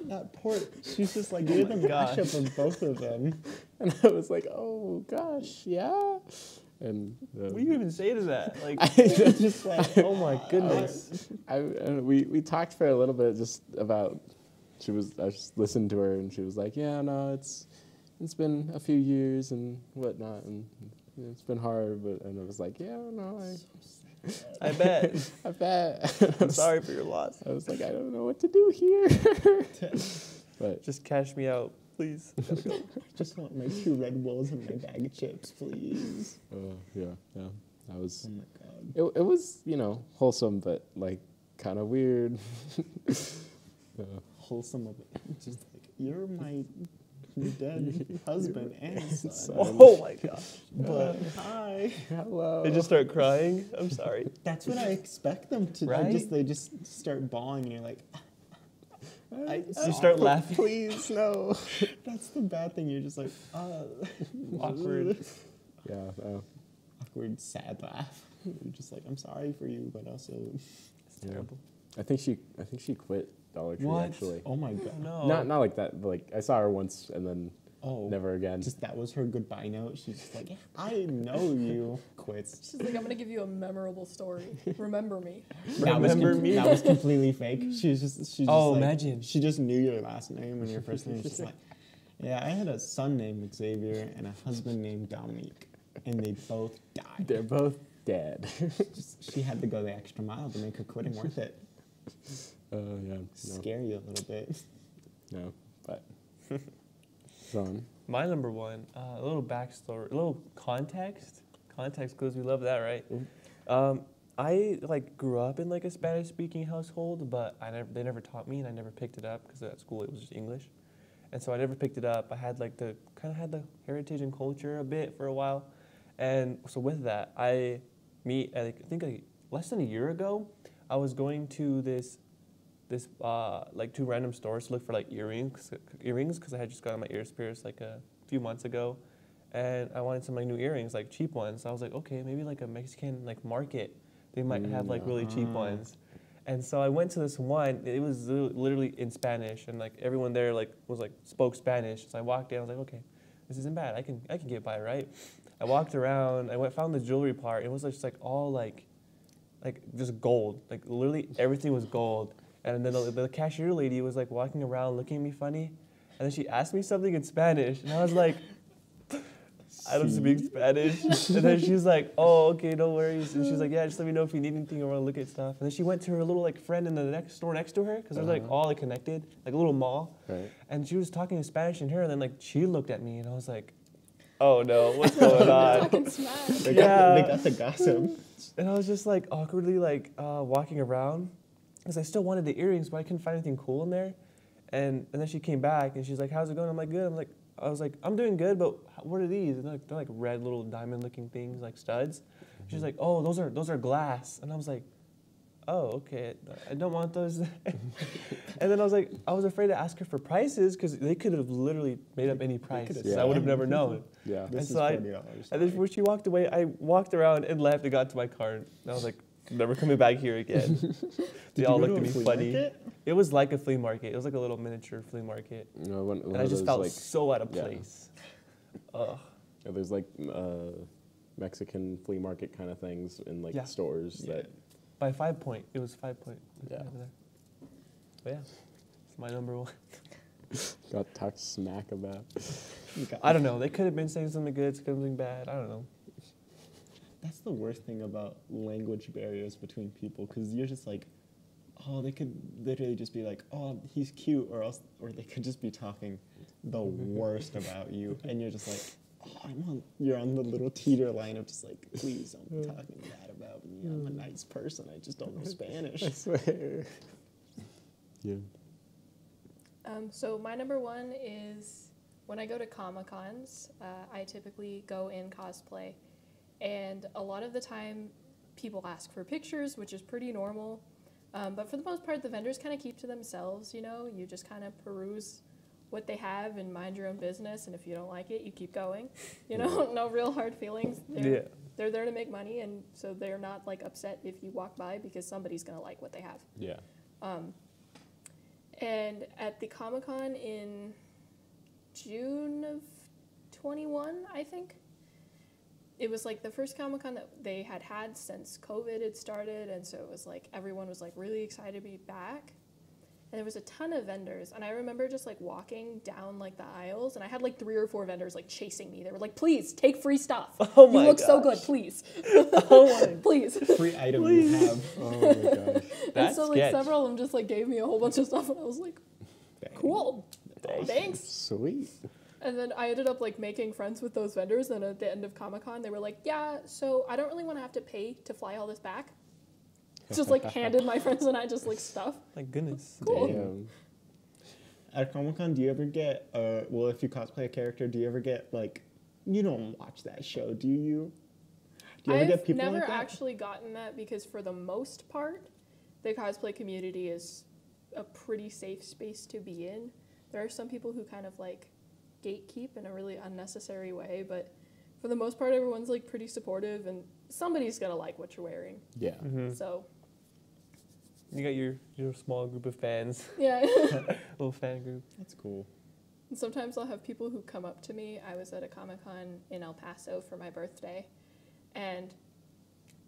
That poor, she's just like, you're the mashup of both of them. And I was like, "Oh gosh, yeah." And What do you even say to that? Like, Just like, oh my goodness. we talked for a little bit just about. I just listened to her, and she was like, "Yeah, no, it's been a few years and whatnot, and it's been hard, but," and I was like, "Yeah, no, I bet. I bet." I'm sorry for your loss. I was like, "I don't know what to do here." But Just cash me out, please. just want my 2 Red Bulls and my bag of chips, please. yeah, that was. Oh my god. It was, wholesome, but like kind of weird. Wholesome of it. Just like, you're my dead husband and son. Oh my gosh. But hi. Hello. They just start crying. I'm sorry. That's what I expect them to. Right? They just start bawling, and you're like, You start laughing. Please, no. that's the bad thing. You're just like, Awkward. Yeah. awkward, sad laugh. You're just like, I'm sorry for you, but also, It's terrible. I think she quit Dollar Tree What? actually. oh my god. No. Not like that, but like I saw her once and then Oh, never again. just that was her goodbye note. She's just like, I know you. Quits. She's like, I'm gonna give you a memorable story. Remember me. Remember me? That was completely fake. She's just Oh, like, imagine. She just knew your last name and your first name. She's like, yeah, I had a son named Xavier and a husband named Dominique, and they both died. They're both dead. She had to go the extra mile to make her quitting worth it. Yeah. No. Scare you a little bit. No, but Shaun. My number one, a little backstory, a little context clues. We love that, right? I like grew up in like a Spanish-speaking household, but they never taught me, and I never picked it up because at school it was just English, and so I never picked it up. I had like the heritage and culture a bit for a while, and so with that, I think like less than a year ago, I was going to this like two random stores to look for like earrings because I had just gotten my ears pierced like a few months ago, and I wanted some like new earrings, like cheap ones. So I was like, okay, maybe like a Mexican like market, they might have like really cheap ones. And so I went to this one. It was literally in Spanish, and like everyone there like spoke Spanish. So I walked in. I was like, okay, this isn't bad. I can get by, right? I walked around. Found the jewelry part. It was just like all like just gold. Like literally everything was gold. And then the cashier lady was like walking around looking at me funny. And then she asked me something in Spanish. And I was like, I don't speak Spanish. And then she's like, oh, okay, no worries. And she's like, yeah, just let me know if you need anything or want to look at stuff. And then she went to her little like friend in the next store next to her because they're like all like connected, like a little mall. Right. And she was talking in Spanish in her. And then like she looked at me and I was like, oh no, what's going on? Talking smash. They got the gossip. And I was just like awkwardly like walking around. Because I still wanted the earrings, but I couldn't find anything cool in there. And then she came back, and she's like, how's it going? I'm like, good. I was like, I'm doing good, but what are these? And they're like red little diamond-looking things, like studs. She's like, oh, those are glass. And I was like, oh, okay, I don't want those. And then I was afraid to ask her for prices, because they could have literally made up any price. So I would have never known. Yeah. This and is $40. And then when she walked away, I walked around and left and got to my car. And I was like, never coming back here again. They all looked at me funny. Market? It was like a flea market. It was like a little miniature flea market. One and I just felt like, so out of place. Yeah, there's like Mexican flea market kind of things in like stores that. By 5 Point. It was 5 Point. Yeah. But yeah, it's my number one. Got talked smack about. I don't know. They could have been saying something good, something bad. I don't know. That's the worst thing about language barriers between people, because you're just like, oh, they could literally just be like, oh, he's cute, or they could just be talking the worst about you, and you're just like, oh, you're on the little teeter line of just like, please don't be talking bad about me. I'm a nice person. I just don't know Spanish. I swear. Yeah. So my number one is when I go to Comic-Cons, I typically go in cosplay. And a lot of the time, people ask for pictures, which is pretty normal. But for the most part, the vendors kind of keep to themselves, you know? You just kind of peruse what they have and mind your own business. And if you don't like it, you keep going. You know, no real hard feelings. They're there to make money, and so they're not, like, upset if you walk by because somebody's going to like what they have. Yeah. And at the Comic-Con in June of 21, I think, it was like the first Comic-Con that they had since COVID had started, and so it was like everyone was like really excited to be back. And there was a ton of vendors, and I remember just like walking down like the aisles, and I had like 3 or 4 vendors like chasing me. They were like, "Please take free stuff. Oh my You look gosh. so good, please. Please." Free item you have. Oh my gosh. And so like sketch. several of them just like gave me a whole bunch of stuff, and I was like, "Cool, thanks." Sweet. And then I ended up like making friends with those vendors, and at the end of Comic-Con, they were like, yeah, so I don't really want to have to pay to fly all this back. Just like handed my friends and I just like stuff. Like goodness. Cool. Damn. At Comic-Con, do you ever get, well, if you cosplay a character, do you ever get, like, you don't watch that show, do you? Do you ever get people I've never like that? actually gotten that, because for the most part, the cosplay community is a pretty safe space to be in. There are some people who kind of like gatekeep in a really unnecessary way, but for the most part, everyone's like pretty supportive, and somebody's gonna like what you're wearing. Yeah. Mm-hmm. So You got your small group of fans, yeah. little fan group. That's cool. And sometimes I'll have people who come up to me. I was at a Comic-Con in El Paso for my birthday, and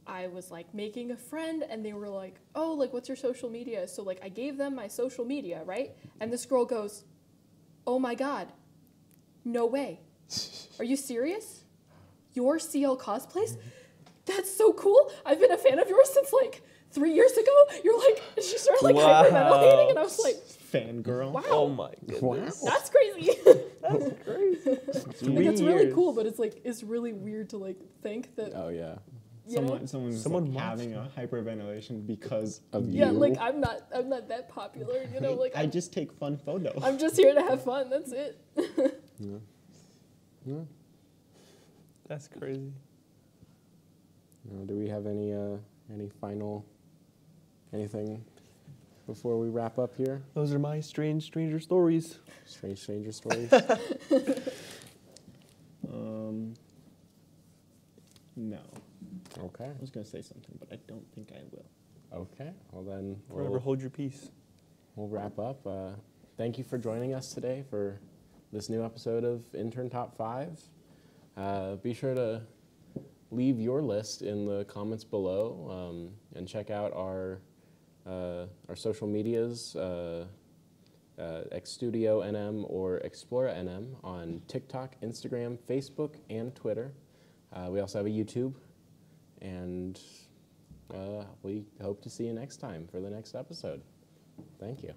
I was like making a friend, and they were like, oh, like, what's your social media? So like I gave them my social media, right? And this girl goes, oh my God, no way. Are you serious? Your CL cosplays? that's so cool. I've been a fan of yours since like 3 years ago. You're like, she started like Wow. hyperventilating, and I was like, Fangirl. wow. Oh my goodness. Wow. That's crazy. That's crazy. Like, it's really years. cool, but it's like, it's really weird to like think that, Oh yeah. you know? Someone's Someone like, having a hyperventilation because Of of you. Yeah, like I'm not that popular, you know, like I just take fun photos. I'm just here to have fun, that's it. Yeah. Yeah. That's crazy. Do we have any final anything before we wrap up here? Those are my stranger stories. Strange stranger stories. No. Okay. I was gonna say something, but I don't think I will. Okay. Well then, Forever hold your peace. we'll wrap up. Thank you for joining us today for this new episode of Intern Top 5. Be sure to leave your list in the comments below and check out our social medias, Xstudio NM or Explora NM on TikTok, Instagram, Facebook, and Twitter. We also have a YouTube, and we hope to see you next time for the next episode. Thank you.